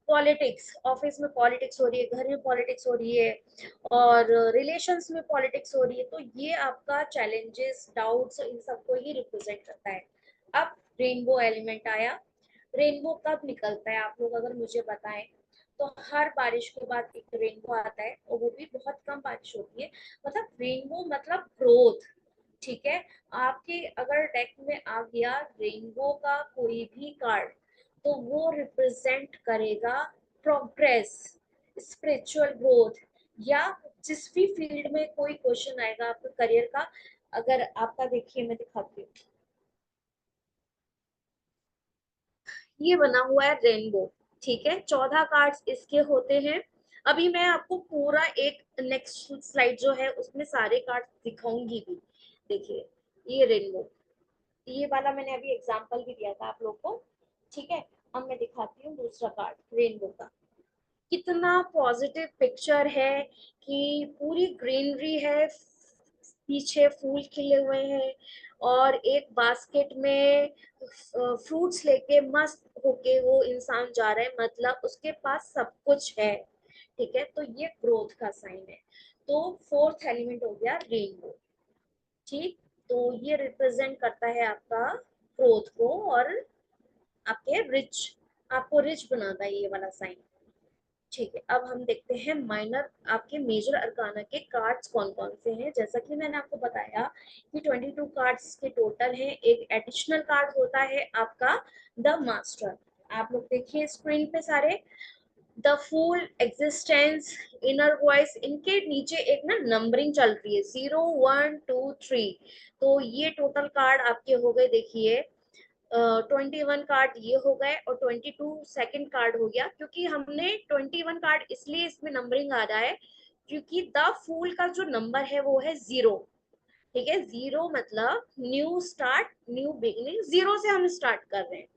पॉलिटिक्स, ऑफिस में पॉलिटिक्स हो रही है, घर में पॉलिटिक्स हो रही है, और रिलेशंस में पॉलिटिक्स हो रही है, तो ये आपका चैलेंजेस, डाउट्स, इन सबको ही रिप्रेजेंट करता है। अब रेनबो एलिमेंट आया। रेनबो कब निकलता है आप लोग अगर मुझे बताएं, तो हर बारिश के बाद एक रेनबो आता है, और वो भी बहुत कम बारिश होती है। मतलब रेनबो मतलब ग्रोथ, ठीक है। आपके अगर डेक में आ गया रेनबो का कोई भी कार्ड, तो वो रिप्रेजेंट करेगा प्रोग्रेस, स्पिरिचुअल ग्रोथ, या जिस भी फील्ड में कोई क्वेश्चन आएगा आपके करियर का। अगर आपका देखिए मैं दिखाती हूँ, ये बना हुआ है रेनबो, ठीक है। 14 कार्ड्स इसके होते हैं। अभी मैं आपको पूरा एक नेक्स्ट स्लाइड जो है उसमें सारे कार्ड्स दिखाऊंगी भी। देखिए, ये रेनबो, ये वाला मैंने अभी एग्जांपल भी दिया था आप लोग को, ठीक है। अब मैं दिखाती हूँ दूसरा कार्ड रेनबो का। कितना पॉजिटिव पिक्चर है कि पूरी ग्रीनरी है, पीछे फूल खिले हुए हैं, और एक बास्केट में फ्रूट्स लेके मस्त होके वो इंसान जा रहा है, मतलब उसके पास सब कुछ है, ठीक है। तो ये ग्रोथ का साइन है। तो फोर्थ एलिमेंट हो गया रेनबो, ठीक। तो ये रिप्रेजेंट करता है आपका ग्रोथ को, और आपके रिच, आपको रिच बनाता है ये वाला साइन, ठीक है। अब हम देखते हैं माइनर, आपके मेजर अरकाना के कार्ड्स कौन कौन से हैं। जैसा कि मैंने आपको बताया कि 22 कार्ड्स के टोटल हैं। एक एडिशनल कार्ड होता है आपका द मास्टर। आप लोग देखिए स्क्रीन पे सारे, the full existence, inner voice, इनके नीचे एक ना नंबरिंग चल रही है 0 1 2 3। तो ये टोटल कार्ड आपके हो गए, देखिए 21 कार्ड ये हो गए, और 22 सेकंड कार्ड हो गया। क्योंकि हमने 21 कार्ड इसलिए इसमें नंबरिंग आ रहा है क्योंकि द फूल का जो नंबर है वो है 0, ठीक है। 0 मतलब न्यू स्टार्ट, न्यू बिगिनिंग, 0 से हम स्टार्ट कर रहे हैं।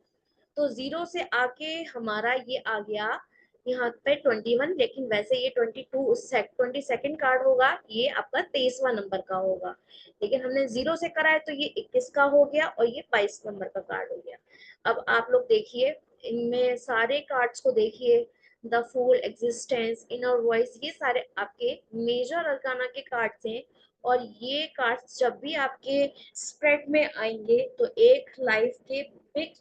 तो 0 से आके हमारा ये आ गया यहाँ पे 21, लेकिन वैसे ये 22 कार्ड होगा, ये आपका 23वां नंबर का होगा, लेकिन हमने 0 से करा है तो ये 21 का हो गया, और ये 22 नंबर का कार्ड हो गया। अब आप लोग देखिए, इनमें सारे कार्ड्स को देखिए, the fool, existence, inner voice, ये सारे आपके मेजर अरकाना के कार्ड्स हैं। और ये कार्ड्स जब भी आपके स्प्रेड में आएंगे तो एक लाइफ के बिग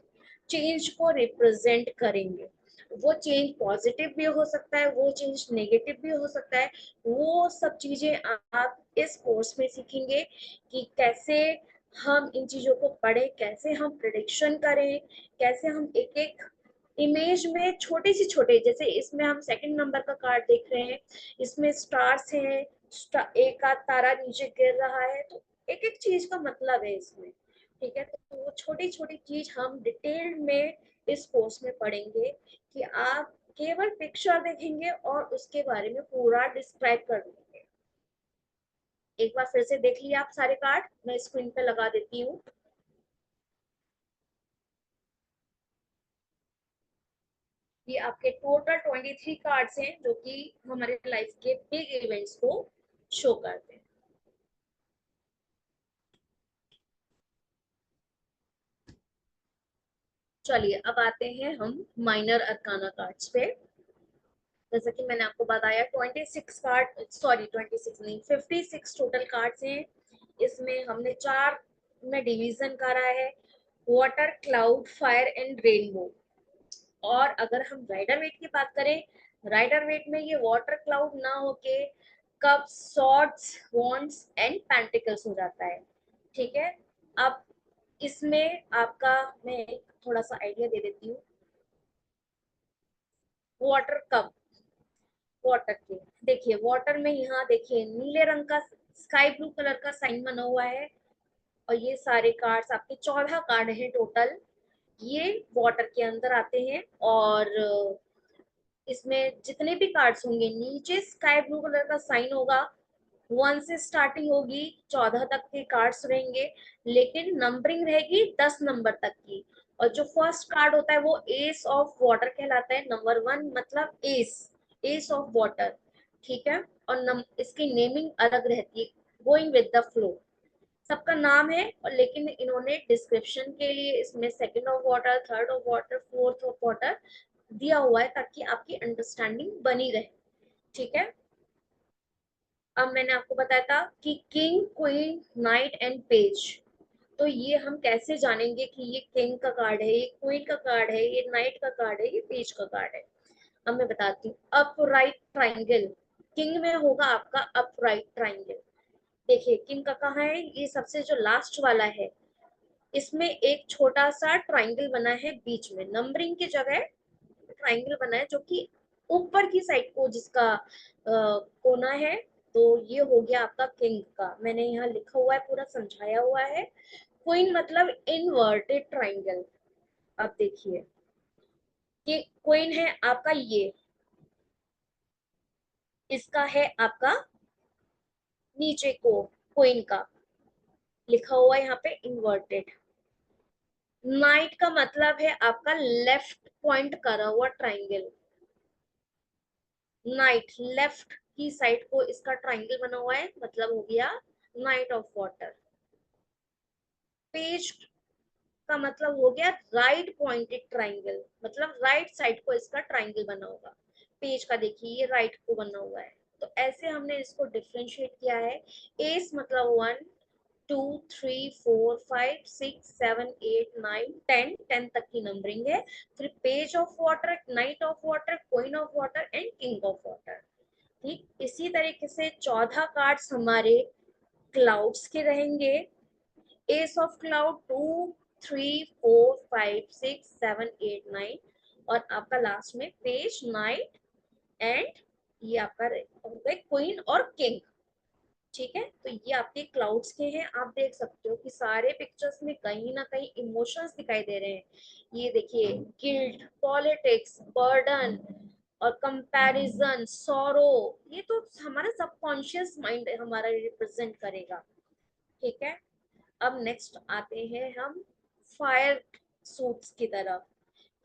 चेंज को रिप्रेजेंट करेंगे। वो चेंज पॉजिटिव भी हो सकता है, वो चेंज नेगेटिव भी हो सकता है। वो सब चीजें आप इस कोर्स में सीखेंगे कि कैसे हम इन चीजों को पढ़ें, कैसे हम प्रिडिक्शन करें, कैसे हम एक एक इमेज में छोटे से छोटे, जैसे इसमें हम सेकंड नंबर का कार्ड देख रहे हैं, इसमें स्टार्स हैं, एक आध तारा नीचे गिर रहा है, तो एक एक चीज का मतलब है इसमें, ठीक है। तो वो छोटी छोटी चीज हम डिटेल में इस कोर्स में पढ़ेंगे कि आप केवल पिक्चर देखेंगे और उसके बारे में पूरा डिस्क्राइब कर देंगे। एक बार फिर से देख लिया आप सारे कार्ड, मैं स्क्रीन पे लगा देती हूँ। ये आपके टोटल 23 कार्ड्स हैं जो कि हमारे लाइफ के बिग इवेंट्स को शो करते हैं। चलिए अब आते हैं हम माइनर अरकाना कार्ड्स पे। जैसा कि मैंने आपको बताया 26 कार्ड, सॉरी 26 नहीं, 56 टोटल कार्ड्स हैं। इसमें हमने 4 में डिवीजन करा है, water, cloud, fire and rainbow. और अगर हम राइडर वेट की बात करें, राइडर वेट में ये वाटर, क्लाउड ना होके cups, swords, wands and pentacles हो जाता है। ठीक है, अब इसमें आपका मैं थोड़ा सा आइडिया दे देती हूँ। वाटर कप, वाटर के देखिए, वाटर में यहाँ देखिए नीले रंग का स्काई ब्लू कलर का साइन बना हुआ है। और ये सारे कार्ड्स आपके 14 कार्ड हैं टोटल, ये वाटर के अंदर आते हैं। और इसमें जितने भी कार्ड्स होंगे नीचे स्काई ब्लू कलर का साइन होगा, 1 से स्टार्टिंग होगी, 14 तक के कार्ड्स रहेंगे, लेकिन नंबरिंग रहेगी 10 नंबर तक की। और जो फर्स्ट कार्ड होता है वो एस ऑफ वाटर कहलाता है, नंबर 1 मतलब एस, एस ऑफ वाटर। ठीक है, और इसकी नेमिंग अलग रहती है, गोइंग विद द फ्लो, सबका नाम है। और लेकिन इन्होंने डिस्क्रिप्शन के लिए इसमें second of water, third of water, fourth of water दिया हुआ है ताकि आपकी अंडरस्टैंडिंग बनी रहे। ठीक है, अब मैंने आपको बताया था कि king, queen, night and page. तो ये हम कैसे जानेंगे कि ये किंग का कार्ड है, ये क्वीन का कार्ड है, ये नाइट का कार्ड है, ये पेज का कार्ड है। अब मैं बताती हूँ। अपराइट ट्राइंगल, किंग में होगा आपका अपराइट ट्राइंगल। देखिए किंग का कहाँ है, ये सबसे जो लास्ट वाला है, इसमें एक छोटा सा ट्राइंगल बना है बीच में, नंबरिंग की जगह ट्राइंगल बना है जो कि ऊपर की साइड को जिसका कोना है। तो ये हो गया आपका किंग का, मैंने यहाँ लिखा हुआ है, पूरा समझाया हुआ है। क्वीन मतलब इनवर्टेड ट्राइंगल। अब देखिए कि क्वीन है आपका ये, इसका है आपका नीचे को क्वीन का लिखा हुआ है यहाँ पे इन्वर्टेड। नाइट का मतलब है आपका लेफ्ट पॉइंट करा हुआ ट्राइंगल, नाइट लेफ्ट की साइड को इसका ट्राइंगल बना हुआ है, मतलब हो गया नाइट ऑफ वाटर। पेज का मतलब हो गया राइट पॉइंटेड ट्राइंगल, मतलब राइट साइड को इसका ट्राइंगल बना होगा। पेज का देखिए ये राइट को बना हुआ है। तो ऐसे हमने इसको डिफरेंशिएट किया है। एस मतलब 1 2 3 4 5 6 7 8 9 10, 10 तक की नंबरिंग है। फिर page of water, night of water, queen of water and king of water. ठीक इसी तरीके से 14 कार्ड्स हमारे क्लाउड्स के रहेंगे। एस ऑफ क्लाउड 2 3 4 5 6 7 8 9, और आपका लास्ट में पेज, नाइट एंड ये आपका हो गए क्वीन और किंग। ठीक है, तो ये आपके क्लाउड्स के हैं। आप देख सकते हो कि सारे पिक्चर्स में कहीं ना कहीं इमोशंस दिखाई दे रहे हैं। ये देखिए गिल्ट, पॉलिटिक्स, बर्डन और कंपैरिजन, सॉरो, ये तो हमारा सबकॉन्शियस माइंड हमारा रिप्रेजेंट करेगा। ठीक है, अब नेक्स्ट आते हैं हम फायर सूट्स की तरफ।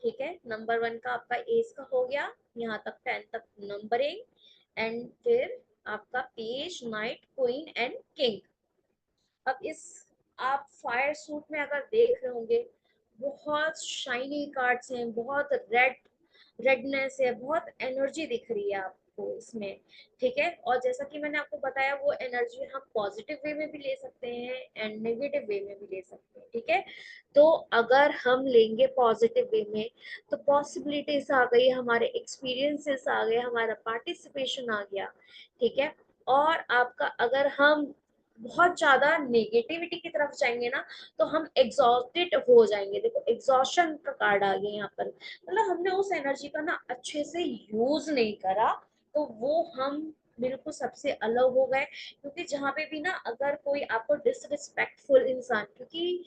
ठीक है, नंबर 1 का आपका एज का हो गया, यहाँ तक 10 तक नंबरिंग, एंड फिर आपका page, night, queen and king. अब इस आप फायर सूट में अगर देख रहे होंगे, बहुत शाइनी कार्ड्स हैं, बहुत रेडनेस है, बहुत एनर्जी दिख रही है आपको इसमें। ठीक है, और जैसा कि मैंने आपको बताया वो एनर्जी हम पॉजिटिव वे में भी ले सकते हैं एंड नेगेटिव वे में भी ले सकते हैं। ठीक है, तो अगर हम लेंगे पॉजिटिव वे में तो पॉसिबिलिटीज आ गई, हमारे एक्सपीरियंसेस आ गए, हमारा पार्टिसिपेशन आ गया। ठीक है, और आपका अगर हम बहुत ज्यादा नेगेटिविटी की तरफ जाएंगे ना तो हम एग्जॉस्टेड हो जाएंगे। देखो एग्जॉशन का कार्ड आ गया यहाँ पर, मतलब हमने उस एनर्जी का ना अच्छे से यूज नहीं करा, तो वो हम बिल्कुल सबसे अलग हो गए। क्योंकि जहाँ पे भी ना अगर कोई आपको डिसरिस्पेक्टफुल इंसान, क्योंकि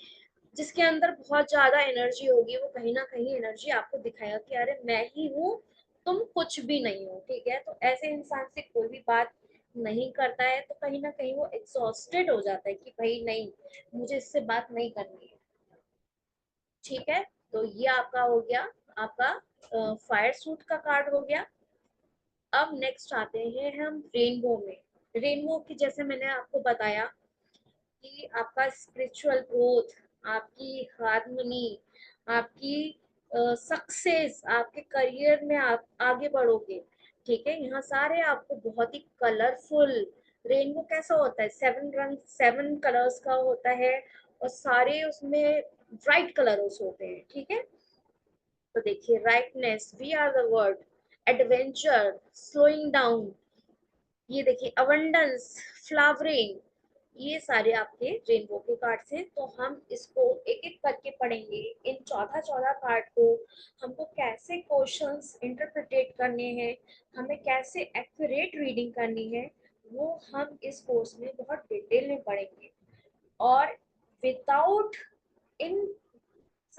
जिसके अंदर बहुत ज्यादा एनर्जी होगी वो कहीं ना कहीं एनर्जी आपको दिखाएगा कि अरे मैं ही हूँ तुम कुछ भी नहीं हो, ठीक है। तो ऐसे इंसान से कोई भी बात नहीं करता है, तो कहीं ना कहीं वो एग्जॉस्टेड हो जाता है कि भाई नहीं, मुझे इससे बात नहीं करनी है, ठीक है। तो ये आपका हो गया, आपका फायर सूट का कार्ड हो गया। अब नेक्स्ट आते हैं हम रेनबो में। रेनबो की जैसे मैंने आपको बताया कि आपका स्पिरिचुअल ग्रोथ, आपकी हार्मनी, आपकी सक्सेस, आपके करियर में आप आगे बढ़ोगे, ठीक है। यहाँ सारे आपको बहुत ही कलरफुल, रेनबो कैसा होता है, 7 रंग 7 कलर्स का होता है, और सारे उसमें ब्राइट कलर्स होते हैं, ठीक है। तो देखिए, rightness, we are the world, adventure, slowing down, ये देखिए अबंडेंस, फ्लावरिंग, ये सारे आपके रेनबो के कार्ड्स हैं। तो हम इसको एक एक करके पढ़ेंगे, इन 14 कार्ड को। हमको कैसे क्वेश्चंस इंटरप्रिटेट करने हैं, हमें कैसे एक्यूरेट रीडिंग करनी है, वो हम इस कोर्स में बहुत डिटेल में पढ़ेंगे। और विदाउट इन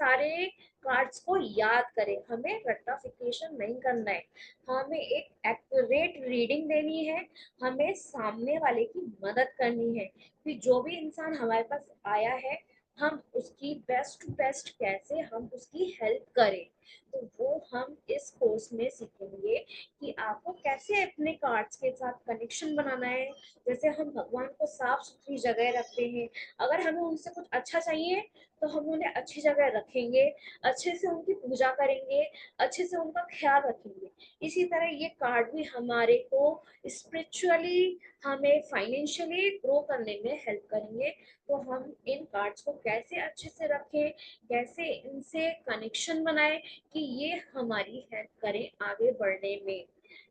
सारे कार्ड्स को याद करें, हमें रट्टाफिकेशन नहीं करना है, हमें एक एक्यूरेट रीडिंग देनी है, हमें सामने वाले की मदद करनी है कि जो भी इंसान हमारे पास आया है, हम उसकी बेस्ट टू बेस्ट कैसे हम उसकी हेल्प करें। तो वो हम इस कोर्स में सीखेंगे कि आपको कैसे अपने कार्ड्स के साथ कनेक्शन बनाना है। जैसे हम भगवान को साफ सुथरी जगह रखते हैं, अगर हमें उनसे कुछ अच्छा चाहिए तो हम उन्हें अच्छी जगह रखेंगे, अच्छे से उनकी पूजा करेंगे, अच्छे से उनका ख्याल रखेंगे। इसी तरह ये कार्ड भी हमारे को स्पिरिचुअली, हमें फाइनेंशियली ग्रो करने में हेल्प करेंगे। तो हम इन कार्ड्स को कैसे अच्छे से रखें, कैसे इनसे कनेक्शन बनाए कि ये हमारी हेल्प करें आगे बढ़ने में,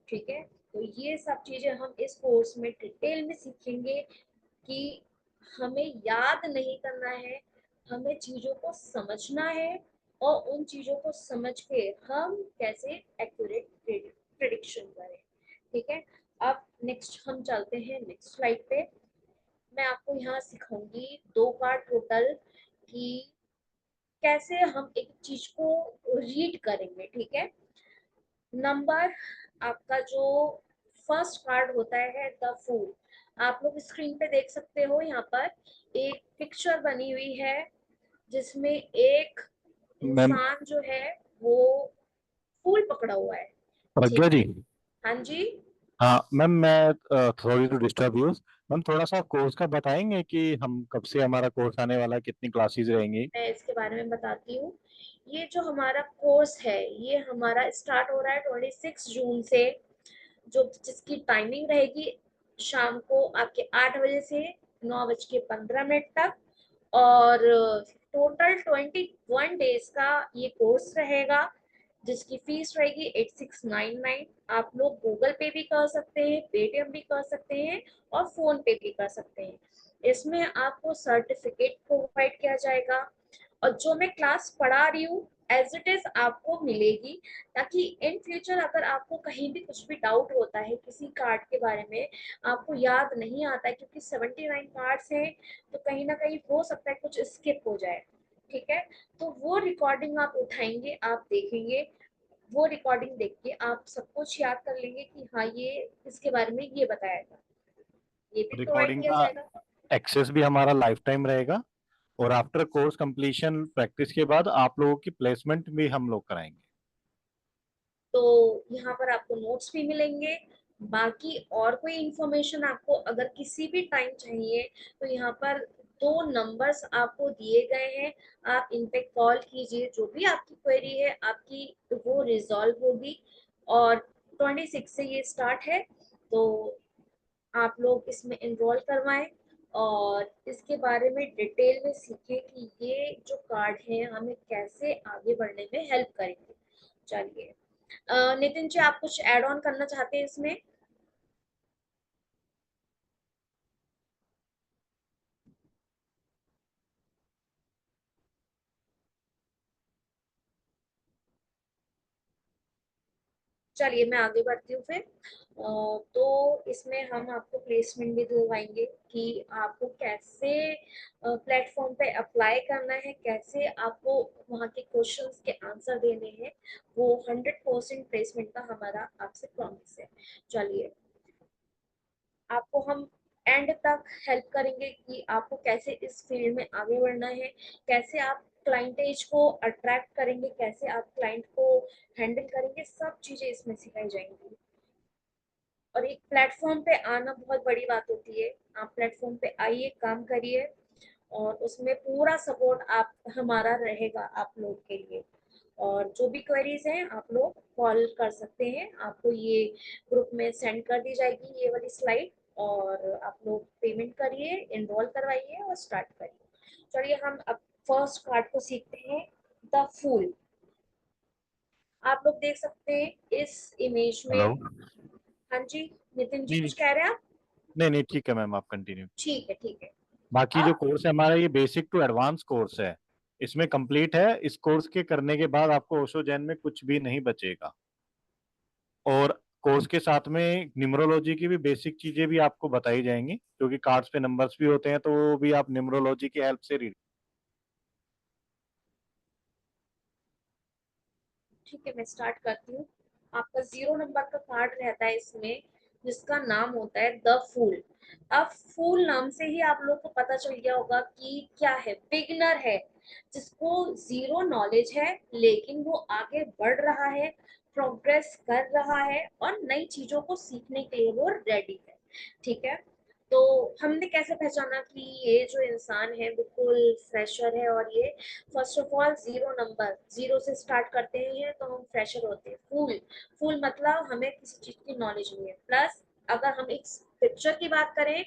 ठीक है। तो ये सब चीजें हम इस कोर्स में डिटेल में सीखेंगे कि हमें याद नहीं करना है, हमें चीजों को समझना है, और उन चीजों को समझ के हम कैसे एक्यूरेट प्रिडिक्शन करें, ठीक है। अब नेक्स्ट हम चलते हैं नेक्स्ट स्लाइड पे। मैं आपको यहाँ सिखाऊंगी 2 कार्ड टोटल कि कैसे हम एक चीज को रीड करेंगे, ठीक है। नंबर, आपका जो फर्स्ट कार्ड होता है द फूल, आप लोग स्क्रीन पे देख सकते हो, यहाँ पर एक पिक्चर बनी हुई है जिसमें एक मैम इंसान जो है वो फूल पकड़ा हुआ है, प्रज्ञा ठीक है। जी। हाँ जी, हाँ मैम, मैं sorry to disturb you. Ma'am थोड़ा सा कोर्स का बताएंगे कि हम कब से हमारा कोर्स आने वाला है, कितनी क्लासेस रहेंगी? मैं इसके बारे में बताती हूँ। ये जो हमारा कोर्स है, ये हमारा स्टार्ट हो रहा है 26 जून से, जो जिसकी टाइमिंग रहेगी शाम को आपके 8 बजे से 9 बज के 15 मिनट तक। और टोटल 21 डेज का ये कोर्स रहेगा, जिसकी फीस रहेगी 8699। आप लोग गूगल पे भी कर सकते हैं, पेटीएम भी कर सकते हैं, और फोन पे भी कर सकते हैं। इसमें आपको सर्टिफिकेट प्रोवाइड किया जाएगा, और जो मैं क्लास पढ़ा रही हूँ एज इट इज आपको मिलेगी, ताकि इन फ्यूचर अगर आपको कहीं भी कुछ भी डाउट होता है किसी कार्ड के बारे में, आपको याद नहीं आता है, क्योंकि 79 कार्ड्स हैं, तो कहीं ना कहीं हो सकता है कुछ स्किप हो जाए, ठीक है। तो वो रिकॉर्डिंग आप उठाएंगे, आप देखेंगे, वो रिकॉर्डिंग देख के आप सब कुछ याद कर लेंगे कि हाँ ये इसके बारे में ये बताया था, ये भी प्रोवाइड रिकॉर्डिंग किया का जाएगा। एक्सेस भी हमारा लाइफ टाइम रहेगा, और आफ्टर कोर्स कंप्लीशन प्रैक्टिस के बाद आप लोगों की प्लेसमेंट भी हम लोग कराएंगे। तो यहाँ पर आपको नोट्स भी मिलेंगे। बाकी और कोई इंफॉर्मेशन आपको अगर किसी भी टाइम चाहिए, तो यहाँ पर 2 नंबर्स आपको दिए गए हैं, आप इन पे कॉल कीजिए, जो भी आपकी क्वेरी है आपकी वो रिजॉल्व होगी। और 26 से ये स्टार्ट है, तो आप लोग इसमें एनरोल करवाएं, और इसके बारे में डिटेल में सीखें कि ये जो कार्ड है हमें कैसे आगे बढ़ने में हेल्प करेंगे। चलिए, नितिन जी, आप कुछ ऐड ऑन करना चाहते हैं इसमें? चलिए मैं आगे बढ़ती हूँ फिर। तो इसमें हम आपको प्लेसमेंट भी दिलवाएंगे कि आपको कैसे प्लेटफॉर्म पे अप्लाई करना है, कैसे आपको वहाँ के क्वेश्चंस के आंसर देने हैं। वो 100% प्लेसमेंट का हमारा आपसे प्रॉमिस है। चलिए आपको हम एंड तक हेल्प करेंगे कि आपको कैसे इस फील्ड में आगे बढ़ना है, कैसे आप क्लाइंटेज को अट्रैक्ट करेंगे, कैसे आप क्लाइंट को हैंडल करेंगे, सब चीजें इसमें सिखाई जाएंगी। और एक प्लेटफॉर्म पे आना बहुत बड़ी बात होती है। आप प्लेटफॉर्म पे आइए, काम करिए, और उसमें पूरा सपोर्ट आप हमारा रहेगा आप लोग के लिए। और जो भी क्वेरीज हैं आप लोग कॉल कर सकते हैं, आपको ये ग्रुप में सेंड कर दी जाएगी ये वाली स्लाइड, और आप लोग पेमेंट करिए, इनरोल करवाइए और स्टार्ट करिए। चलिए हम अब फर्स्ट कार्ड को सीखते हैं, द फूल। आप लोग देख सकते हैं इस इमेज में। हेलो। हाँ जी नितिन जी, नहीं कुछ कह रहे हैं आप? नहीं, ठीक है मैम, आप कंटिन्यू। ठीक है ठीक है। बाकी जो अब कोर्स है हमारा, ये बेसिक टू एडवांस कोर्स है, इसमें कंप्लीट है। इस कोर्स के करने के बाद आपको ओशो जैन में कुछ भी नहीं बचेगा। और कोर्स के साथ में न्यूमरोलॉजी की भी बेसिक चीजें भी आपको बताई जाएंगी, क्योंकि कार्ड्स पे नंबर्स भी होते हैं, तो वो भी आप न्यूमरोलॉजी की हेल्प से रीड। ठीक है मैं स्टार्ट करती हूँ। आपका 0 नंबर का कार्ड रहता है इसमें, जिसका नाम होता है द फूल। अब फूल नाम से ही आप लोग को पता चल गया होगा कि क्या है, बिगिनर है, जिसको 0 नॉलेज है, लेकिन वो आगे बढ़ रहा है, प्रोग्रेस कर रहा है और नई चीजों को सीखने के लिए वो रेडी है। ठीक है, तो हमने कैसे पहचाना कि ये जो इंसान है बिल्कुल फ्रेशर है, और ये फर्स्ट ऑफ ऑल 0 नंबर, 0 से स्टार्ट करते हैं तो हम फ्रेशर होते हैं। फूल, फूल मतलब हमें किसी चीज की नॉलेज नहीं है। प्लस अगर हम एक पिक्चर की बात करें,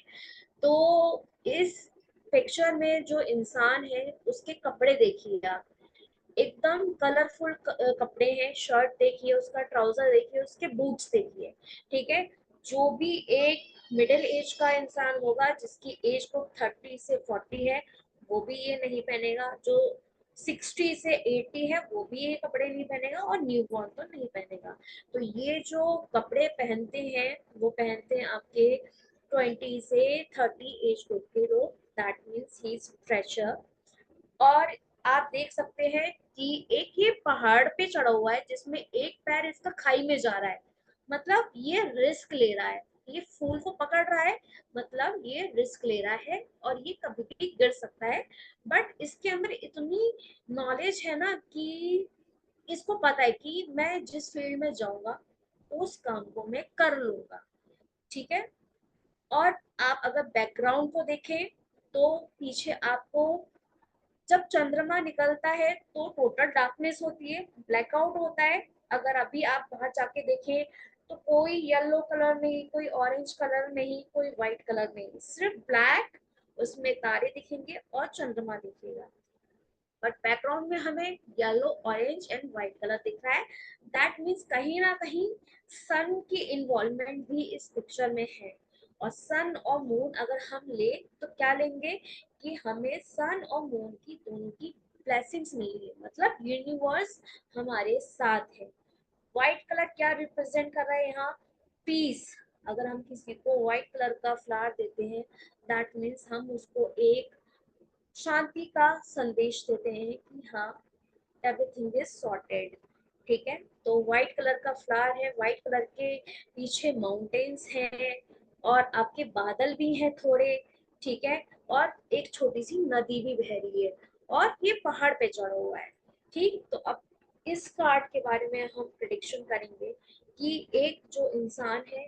तो इस पिक्चर में जो इंसान है उसके कपड़े देखिए आप, एकदम कलरफुल कपड़े हैं। शर्ट देखिए, उसका ट्राउजर देखिए, उसके बूट्स देखिए। ठीक है, जो भी एक मिडिल एज का इंसान होगा जिसकी एज को 30 से 40 है, वो भी ये नहीं पहनेगा। जो 60 से 80 है वो भी ये कपड़े नहीं पहनेगा, और न्यू बॉर्न तो नहीं पहनेगा। तो ये जो कपड़े पहनते हैं वो पहनते हैं आपके 20 से 30 एज ग्रुप के लोग। That means he is fresher. और आप देख सकते हैं कि एक ये पहाड़ पे चढ़ा हुआ है जिसमें एक पैर इसका खाई में जा रहा है, मतलब ये रिस्क ले रहा है। ये फूल को पकड़ रहा है, मतलब ये रिस्क ले रहा है, और ये कभी भी गिर सकता है। बट इसके अंदर इतनी नॉलेज है ना कि इसको पता है कि मैं जिस फील्ड में जाऊंगा उस काम को मैं कर लूंगा। ठीक है, और आप अगर बैकग्राउंड को देखें तो पीछे आपको जब चंद्रमा निकलता है तो टोटल डार्कनेस होती है, ब्लैकआउट होता है। अगर अभी आप बाहर जाके देखें तो कोई येलो कलर नहीं, कोई ऑरेंज कलर नहीं, कोई व्हाइट कलर नहीं, सिर्फ ब्लैक। उसमें तारे दिखेंगे और चंद्रमा दिखेगा, बट बैकग्राउंड में हमें yellow, orange and white colour दिख रहा है। दैट मीन्स कहीं ना कहीं सन की इन्वॉल्वमेंट भी इस पिक्चर में है। और सन और मून अगर हम ले तो क्या लेंगे कि हमें सन और मून की दोनों की ब्लेसिंग्स मिल रही है, मतलब यूनिवर्स हमारे साथ है। व्हाइट कलर क्या रिप्रेजेंट कर रहा है यहाँ? पीस। अगर हम किसी को व्हाइट कलर का फ्लावर देते हैं, दैट मीन्स हम उसको एक शांति का संदेश देते हैं कि हाँ एवरीथिंग इज सॉर्टेड। ठीक है, तो व्हाइट कलर का फ्लावर है, व्हाइट कलर के पीछे माउंटेन्स हैं, और आपके बादल भी हैं थोड़े। ठीक है, और एक छोटी सी नदी भी बह रही है, और ये पहाड़ पे चढ़ा हुआ है। ठीक, तो अब इस कार्ड के बारे में हम प्रिडिक्शन करेंगे कि एक जो इंसान है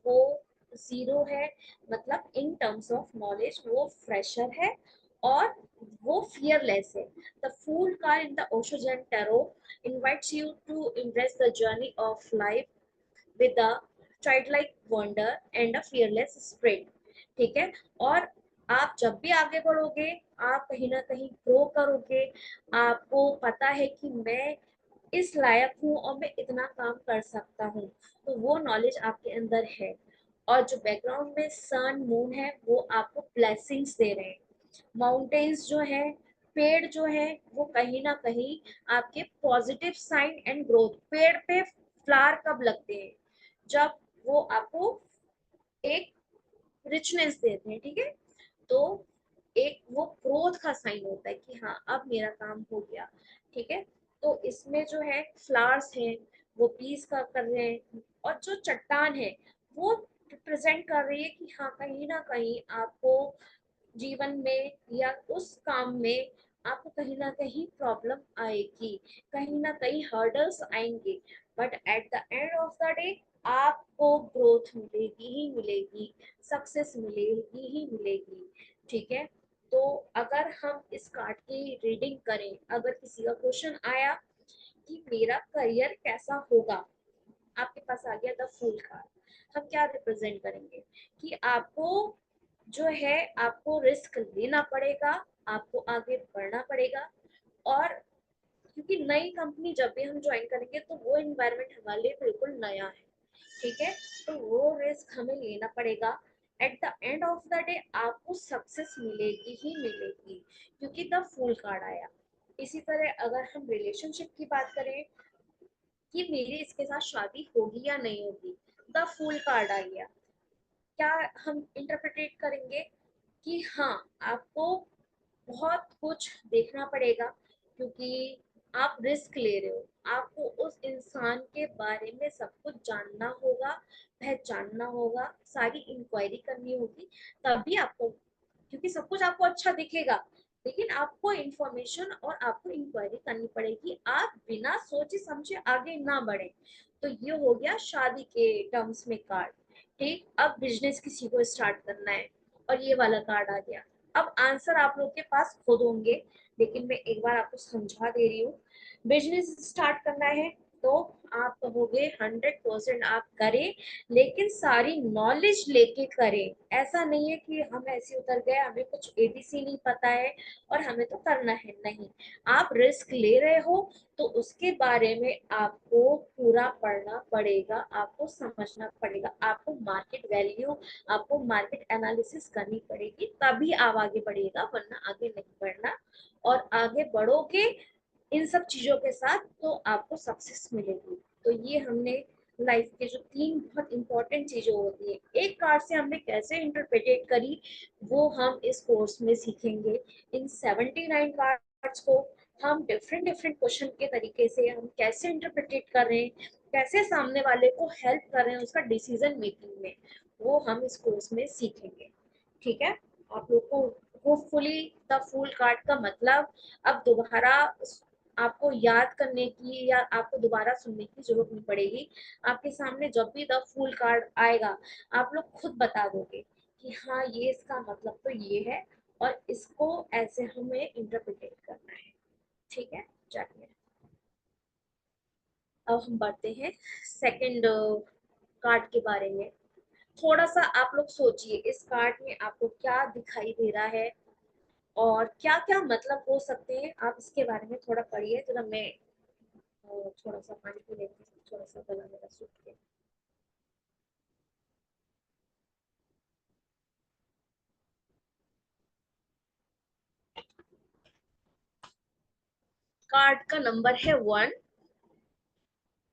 वो 0 है, मतलब इन टर्म्स ऑफ नॉलेज वो फ्रेशर है, और वो फियरलेस है। The fool card in the Osho Zen tarot invites you to embrace the journey of life with a childlike wonder and a fearless spirit। ठीक है, और आप जब भी आगे बढ़ोगे आप कहीं ना कहीं ग्रो करोगे। आपको पता है कि मैं इस लायक हूँ और मैं इतना काम कर सकता हूँ, तो वो नॉलेज आपके अंदर है। और जो बैकग्राउंड में सन मून है वो आपको ब्लेसिंग्स दे रहे हैं। माउंटेन्स जो है, पेड़ जो है, वो कहीं ना कहीं आपके पॉजिटिव साइन एंड ग्रोथ। पेड़ पे फ्लावर कब लगते हैं? जब वो आपको एक रिचनेस देते हैं, ठीक है। तो एक वो ग्रोथ का साइन होता है कि हाँ अब मेरा काम हो गया, ठीक है। तो इसमें जो है फ्लावर्स हैं वो पीस का कर रहे हैं, और जो चट्टान है वो रिप्रेजेंट कर रही है कि हाँ कहीं ना कहीं आपको जीवन में या उस काम में आपको कहीं ना कहीं प्रॉब्लम आएगी, कहीं ना कहीं हर्डल्स आएंगे, but at the end of the day आपको ग्रोथ मिलेगी ही मिलेगी, सक्सेस मिलेगी ही मिलेगी, ठीक है। तो अगर हम इस कार्ड की रीडिंग करें, अगर किसी का क्वेश्चन आया कि मेरा करियर कैसा होगा, आपके पास आ गया द फूल कार्ड, हम क्या रिप्रेजेंट करेंगे कि आपको जो है आपको रिस्क लेना पड़ेगा, आपको आगे बढ़ना पड़ेगा। और क्योंकि नई कंपनी जब भी हम ज्वाइन करेंगे तो वो इन्वायरमेंट हमारे लिए बिल्कुल नया है, ठीक है। तो वो रिस्क हमें लेना पड़ेगा। At the end of the day आपको सक्सेस मिलेगी ही मिलेगी, क्योंकि द फूल कार्ड आया। इसी तरह अगर हम रिलेशनशिप की बात करें कि मेरी इसके साथ शादी होगी या नहीं होगी, द फूल कार्ड आ गया। क्या हम इंटरप्रिटेट करेंगे कि हाँ आपको बहुत कुछ देखना पड़ेगा, क्योंकि आप रिस्क ले रहे हो, आपको उस इंसान के बारे में सब कुछ जानना होगा, पहचानना होगा, सारी इंक्वायरी करनी होगी, तभी आपको, क्योंकि सब कुछ आपको अच्छा दिखेगा लेकिन आपको इंफॉर्मेशन और आपको इंक्वायरी करनी पड़ेगी, आप बिना सोचे समझे आगे ना बढ़े। तो ये हो गया शादी के टर्म्स में कार्ड, ठीक। अब बिजनेस किसी को स्टार्ट करना है और ये वाला कार्ड आ गया। अब आंसर आप लोग के पास खुद होंगे, लेकिन मैं एक बार आपको समझा दे रही हूँ। बिजनेस स्टार्ट करना है तो आप कहोगे 100% आप करें, लेकिन सारी नॉलेज लेके करें। ऐसा नहीं है कि हम ऐसे उतर गए, हमें कुछ एबीसी नहीं पता है और हमें तो करना है, नहीं। आप रिस्क ले रहे हो तो उसके बारे में आपको पूरा पढ़ना पड़ेगा, आपको समझना पड़ेगा, आपको मार्केट वैल्यू, आपको मार्केट एनालिसिस करनी पड़ेगी, तभी आप आगे बढ़िएगा, वरना आगे नहीं बढ़ना। और आगे बढ़ोगे इन सब चीजों के साथ तो आपको सक्सेस मिलेगी। तो ये हमने लाइफ के जो 3 बहुत इंपॉर्टेंट चीजें होती है एक कार्ड से हमने कैसे इंटरप्रेटेट करी, वो हम इस कोर्स में सीखेंगे। इन 79 कार्ड्स को हम डिफरेंट डिफरेंट क्वेश्चन के तरीके से हम कैसे इंटरप्रेटेट कर रहे हैं, कैसे सामने वाले को हेल्प कर रहे हैं उसका डिसीजन मेकिंग में, वो हम इस कोर्स में सीखेंगे, ठीक है। आप लोग को होपफुली द फूल कार्ड का मतलब अब दोबारा आपको याद करने की या आपको दोबारा सुनने की जरूरत नहीं पड़ेगी। आपके सामने जब भी द फूल कार्ड आएगा आप लोग खुद बता दोगे कि हाँ ये इसका मतलब तो ये है और इसको ऐसे हमें इंटरप्रिटेट करना है, ठीक है। चलिए अब हम बढ़ते हैं सेकंड कार्ड के बारे में। थोड़ा सा आप लोग सोचिए इस कार्ड में आपको क्या दिखाई दे रहा है और क्या क्या मतलब हो सकते हैं, आप इसके बारे में थोड़ा पढ़िए जरा। मैं थोड़ा सा पानी पी लेती हूँ, थोड़ा सा गला मेरा सूख गया। कार्ड का नंबर है 1।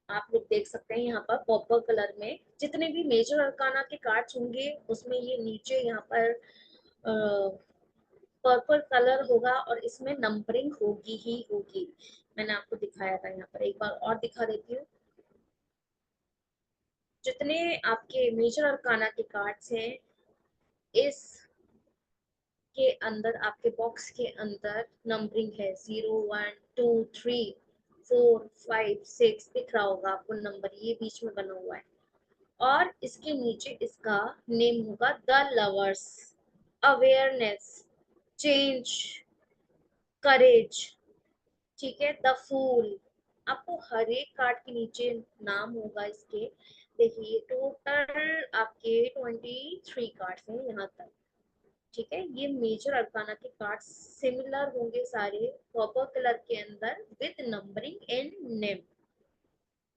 आप लोग देख सकते हैं यहाँ पर पर्पल कलर में जितने भी मेजर अरकाना के कार्ड्स होंगे उसमें ये नीचे यहाँ पर पर्पल कलर होगा और इसमें नंबरिंग होगी ही होगी। मैंने आपको दिखाया था, यहाँ पर एक बार और दिखा देती हूँ। जितने आपके मेजर अरकाना के कार्ड्स हैं इस के अंदर, आपके बॉक्स के अंदर नंबरिंग है 0 1 2 3 4 5 6 दिख रहा होगा आपको नंबर, ये बीच में बना हुआ है। और इसके नीचे इसका नेम होगा द लवर्स, अवेयरनेस, चेंज, करेज, ठीक है, द फूल। आपको हर एक कार्ड के नीचे नाम होगा इसके। देखिए टोटल आपके 23 कार्ड्स हैं यहाँ तक, ठीक है। ये मेजर अरकाना के कार्ड सिमिलर होंगे सारे पर्पल कलर के अंदर विद नंबरिंग एंड नेम,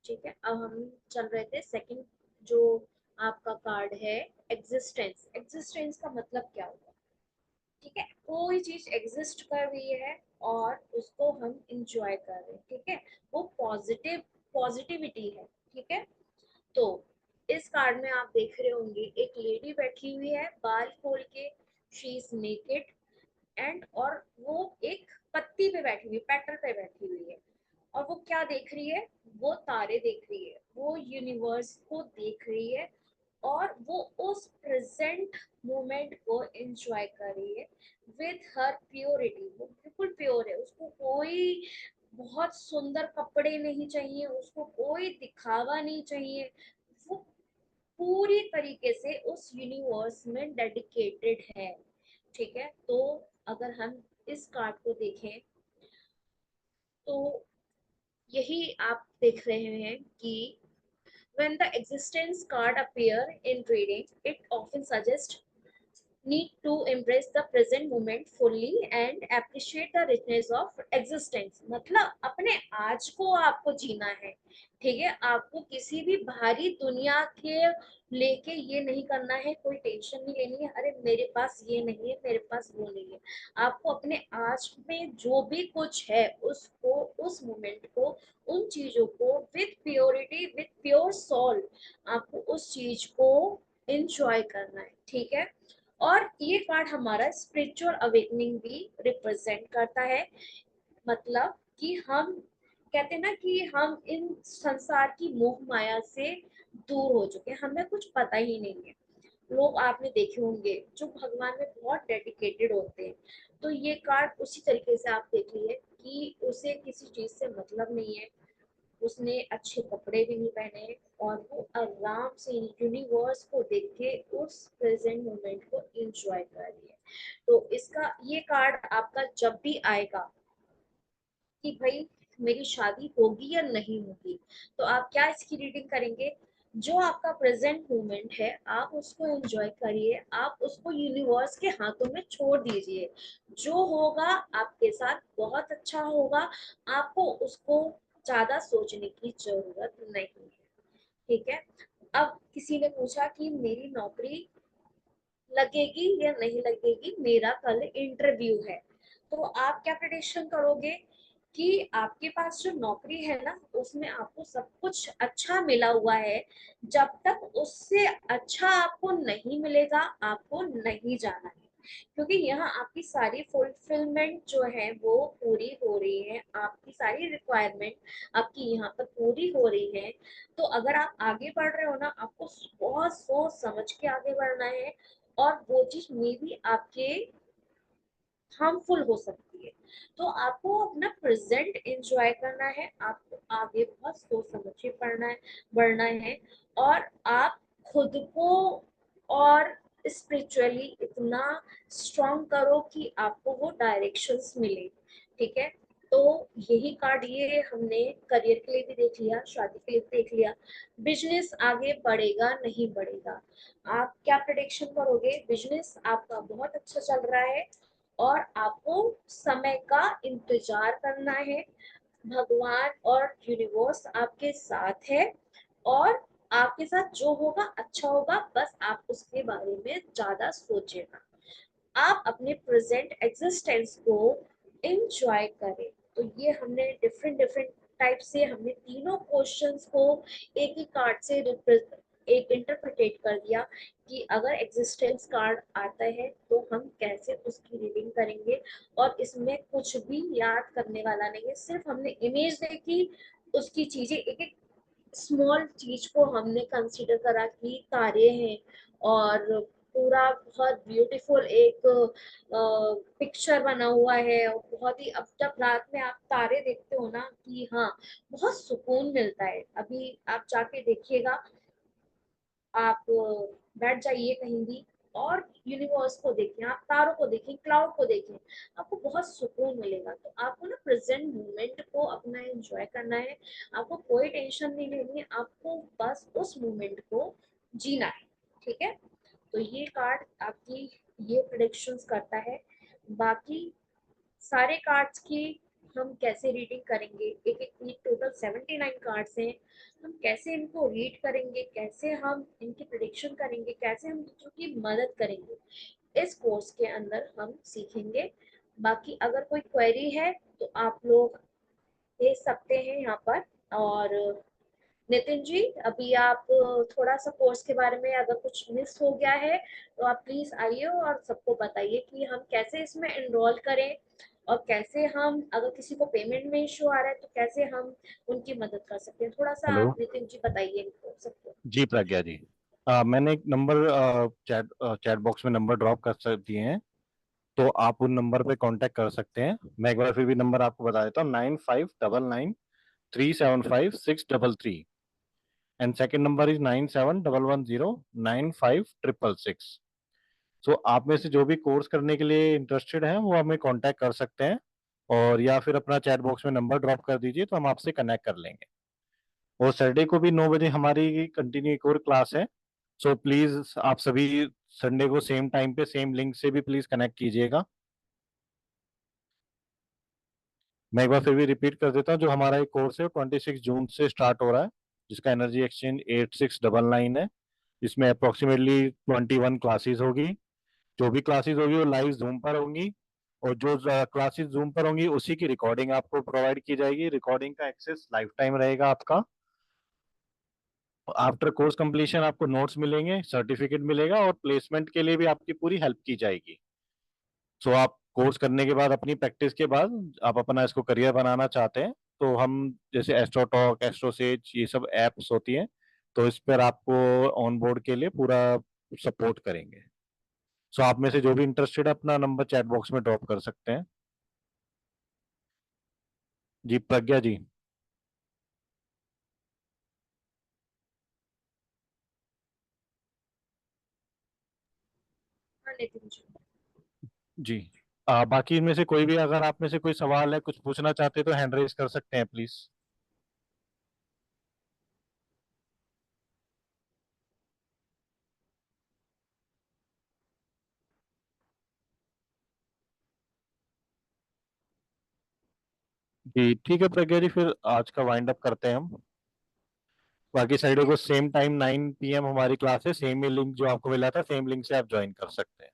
ठीक है। अब हम चल रहे थे सेकंड जो आपका कार्ड है एग्जिस्टेंस। एग्जिस्टेंस का मतलब क्या होगा, ठीक है। कोई चीज एग्जिस्ट कर रही है और उसको हम इंजॉय कर रहे हैं, ठीक है, वो पॉजिटिविटी है। ठीक है। तो इस कार्ड में आप देख रहे होंगे एक लेडी बैठी हुई है बाल खोल के, शी इज नेकेड एंड, और वो एक पत्ती पे बैठी हुई है, पेटल पे बैठी हुई है, और वो क्या देख रही है, वो तारे देख रही है, वो यूनिवर्स को देख रही है, और वो उस प्रेजेंट मोमेंट को एंजॉय कर रही है विद हर प्योरिटी। वो बिल्कुल प्योर है, उसको कोई बहुत सुंदर कपड़े नहीं चाहिए, उसको कोई दिखावा नहीं चाहिए, वो पूरी तरीके से उस यूनिवर्स में डेडिकेटेड है। ठीक है। तो अगर हम इस कार्ड को देखें तो यही आप देख रहे हैं कि when the existence card appear in reading, it often suggests need to embrace the present moment fully and appreciate the richness of existence। मतलब अपने आज को आपको जीना है, ठीक है। आपको किसी भी बाहरी दुनिया के लेके ये नहीं करना है, कोई टेंशन नहीं लेनी है, अरे मेरे पास ये नहीं है, मेरे पास वो नहीं है। आपको अपने आज में जो भी कुछ है उसको, उस मोमेंट को, उन चीजों को with purity, with pure soul आपको उस चीज को इंजॉय करना है। ठीक है। और ये कार्ड हमारा स्पिरिचुअल अवेकनिंग भी रिप्रेजेंट करता है। मतलब कि हम कहते हैं ना कि हम इन संसार की मोह माया से दूर हो चुके हैं, हमें कुछ पता ही नहीं है। लोग आपने देखे होंगे जो भगवान में बहुत डेडिकेटेड होते हैं, तो ये कार्ड उसी तरीके से आप देख लीजिए कि उसे किसी चीज से मतलब नहीं है, उसने अच्छे कपड़े भी नहीं पहने और वो आराम से यूनिवर्स को देख के उस प्रेजेंट मोमेंट को एंजॉय कर रही है। तो इसका ये कार्ड आपका जब भी आएगा कि भाई मेरी शादी होगी या नहीं होगी, तो आप क्या इसकी रीडिंग करेंगे, जो आपका प्रेजेंट मोमेंट है आप उसको एंजॉय करिए, आप उसको यूनिवर्स के हाथों में छोड़ दीजिए। जो होगा आपके साथ बहुत अच्छा होगा, आपको उसको ज्यादा सोचने की जरूरत नहीं है। ठीक है। अब किसी ने पूछा कि मेरी नौकरी लगेगी या नहीं लगेगी, मेरा कल इंटरव्यू है, तो आप क्या प्रेडिक्शन करोगे कि आपके पास जो नौकरी है ना उसमें आपको सब कुछ अच्छा मिला हुआ है, जब तक उससे अच्छा आपको नहीं मिलेगा आपको नहीं जाना है, क्योंकि यहाँ आपकी सारी फुलफिलमेंट जो है वो पूरी हो रही है, आपकी सारी रिक्वायरमेंट आपकी यहाँ पर पूरी हो रही है। तो अगर आप आगे बढ़ रहे हो ना, आपको बहुत सोच समझ के आगे बढ़ना है, और वो चीज मे भी आपके हार्मफुल हो सकती है। तो आपको अपना प्रेजेंट एंजॉय करना है, आपको आगे बहुत सोच समझ के पढ़ना है, बढ़ना है, और आप खुद को और स्पिरिचुअली इतना स्ट्रॉन्ग करो कि आपको वो डायरेक्शंस मिले। ठीक है। तो यही कार्ड ये हमने करियर के लिए भी देख लिया, शादी के लिए भी देख लिया, बिजनेस आगे बढ़ेगा नहीं बढ़ेगा। आप क्या प्रेडिक्शन करोगे, बिजनेस आपका बहुत अच्छा चल रहा है और आपको समय का इंतजार करना है, भगवान और यूनिवर्स आपके साथ है, और आपके साथ जो होगा अच्छा होगा, बस आप उसके बारे में ज्यादा सोचेगा, आप अपने प्रेजेंट एग्जिस्टेंस को एंजॉय करें। तो ये हमने डिफरेंट डिफरेंट टाइप से हमने तीनों क्वेश्चंस को एक ही कार्ड से एक इंटरप्रिटेट कर दिया कि अगर एग्जिस्टेंस कार्ड आता है तो हम कैसे उसकी रीडिंग करेंगे, और इसमें कुछ भी याद करने वाला नहीं है, सिर्फ हमने इमेज देखी, उसकी चीजें एक एक स्मॉल चीज को हमने कंसीडर करा कि तारे हैं, और पूरा बहुत ब्यूटीफुल एक पिक्चर बना हुआ है, और बहुत ही, अब जब रात में आप तारे देखते हो ना कि हाँ बहुत सुकून मिलता है। अभी आप जाके देखिएगा, आप बैठ जाइए कहीं भी और यूनिवर्स को देखें, आप तारों को देखें, क्लाउड को देखें, आपको बहुत सुकून मिलेगा। तो आपको ना प्रेजेंट मोमेंट को अपना एंजॉय करना है, आपको कोई टेंशन नहीं लेनी है, आपको बस उस मोमेंट को जीना है। ठीक है। तो ये कार्ड आपकी ये प्रेडिक्शंस करता है। बाकी सारे कार्ड्स की हम कैसे रीडिंग करेंगे, एक एक टोटल 79 कार्ड्स हैं, हम कैसे इनको रीड करेंगे, कैसे हम इनकी प्रिडिक्शन करेंगे, कैसे हम दूसरों की मदद करेंगे, इस कोर्स के अंदर हम सीखेंगे। बाकी अगर कोई क्वेरी है तो आप लोग भेज सकते हैं यहाँ पर, और नितिन जी, अभी आप थोड़ा सा कोर्स के बारे में अगर कुछ मिस हो गया है तो आप प्लीज आइए और सबको बताइए कि हम कैसे इसमें एनरोल करें और कैसे हम, अगर किसी को पेमेंट में इशू आ रहा है तो कैसे हम उनकी मदद कर सकते हैं। थोड़ा सा हेलो। आप नितिन जी बताइए इनको सबको। जी प्रज्ञा जी, मैंने एक नंबर चैट चैट बॉक्स में नंबर ड्रॉप कर दिए हैं, तो आप उन नंबर पे कांटेक्ट कर सकते हैं। मैं एक बार फिर भी नंबर आपको बता देता हूँ, 9599375633, एंड सेकंड नंबर इज 9711095666। सो आप में से जो भी कोर्स करने के लिए इंटरेस्टेड हैं वो हमें कांटेक्ट कर सकते हैं, और या फिर अपना चैट बॉक्स में नंबर ड्रॉप कर दीजिए तो हम आपसे कनेक्ट कर लेंगे। और सैटरडे को भी 9 बजे हमारी कंटिन्यू एक और क्लास है, सो प्लीज आप सभी संडे को सेम टाइम पे सेम लिंक से भी प्लीज कनेक्ट कीजिएगा। मैं एक बार फिर भी रिपीट कर देता हूँ, जो हमारा एक कोर्स है 26 जून से स्टार्ट हो रहा है, जिसका एनर्जी एक्सचेंज 8699 है। इसमें अप्रोक्सीमेटली 21 क्लासेस होगी। जो भी क्लासेस होगी वो लाइव जूम पर होंगी, और जो क्लासेस जूम पर होंगी उसी की रिकॉर्डिंग आपको प्रोवाइड की जाएगी। रिकॉर्डिंग का एक्सेस लाइफ टाइम रहेगा आपका। आफ्टर कोर्स कंप्लीशन आपको नोट्स मिलेंगे, सर्टिफिकेट मिलेगा, और प्लेसमेंट के लिए भी आपकी पूरी हेल्प की जाएगी। सो आप कोर्स करने के बाद, अपनी प्रैक्टिस के बाद, आप अपना इसको करियर बनाना चाहते हैं, तो हम जैसे एस्ट्रोटॉक, एस्ट्रोसेज, ये सब एप्स होती हैं, तो इस पर आपको ऑन बोर्ड के लिए पूरा सपोर्ट करेंगे। सो आप में से जो भी इंटरेस्टेड है अपना नंबर चैट बॉक्स में ड्रॉप कर सकते हैं। जी प्रज्ञा जी। हाँ नितिन जी। जी बाकी इनमें से कोई भी, अगर आप में से कोई सवाल है, कुछ पूछना चाहते हैं, तो हैंड रेज कर सकते हैं प्लीज। जी ठीक है प्रज्ञा जी, फिर आज का वाइंड अप करते हैं हम। बाकी साइडों को सेम टाइम 9 PM हमारी क्लास है, सेम ही लिंक जो आपको मिला था, सेम लिंक से आप ज्वाइन कर सकते हैं।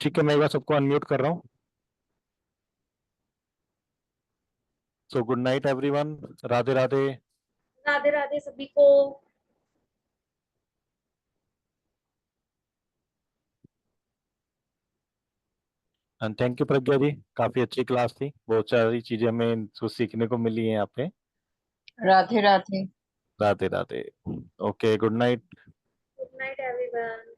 ठीक है, मैं एक बार सबको अनम्यूट कर रहा हूँ। So good night everyone, Radhe Radhe. Radhe Radhe सभी को। एंड थैंक यू प्रज्ञा जी, काफी अच्छी क्लास थी, बहुत सारी चीजें हमें कुछ सीखने को मिली है यहाँ पे। Radhe Radhe. Radhe Radhe. Okay, good night. Good night everyone.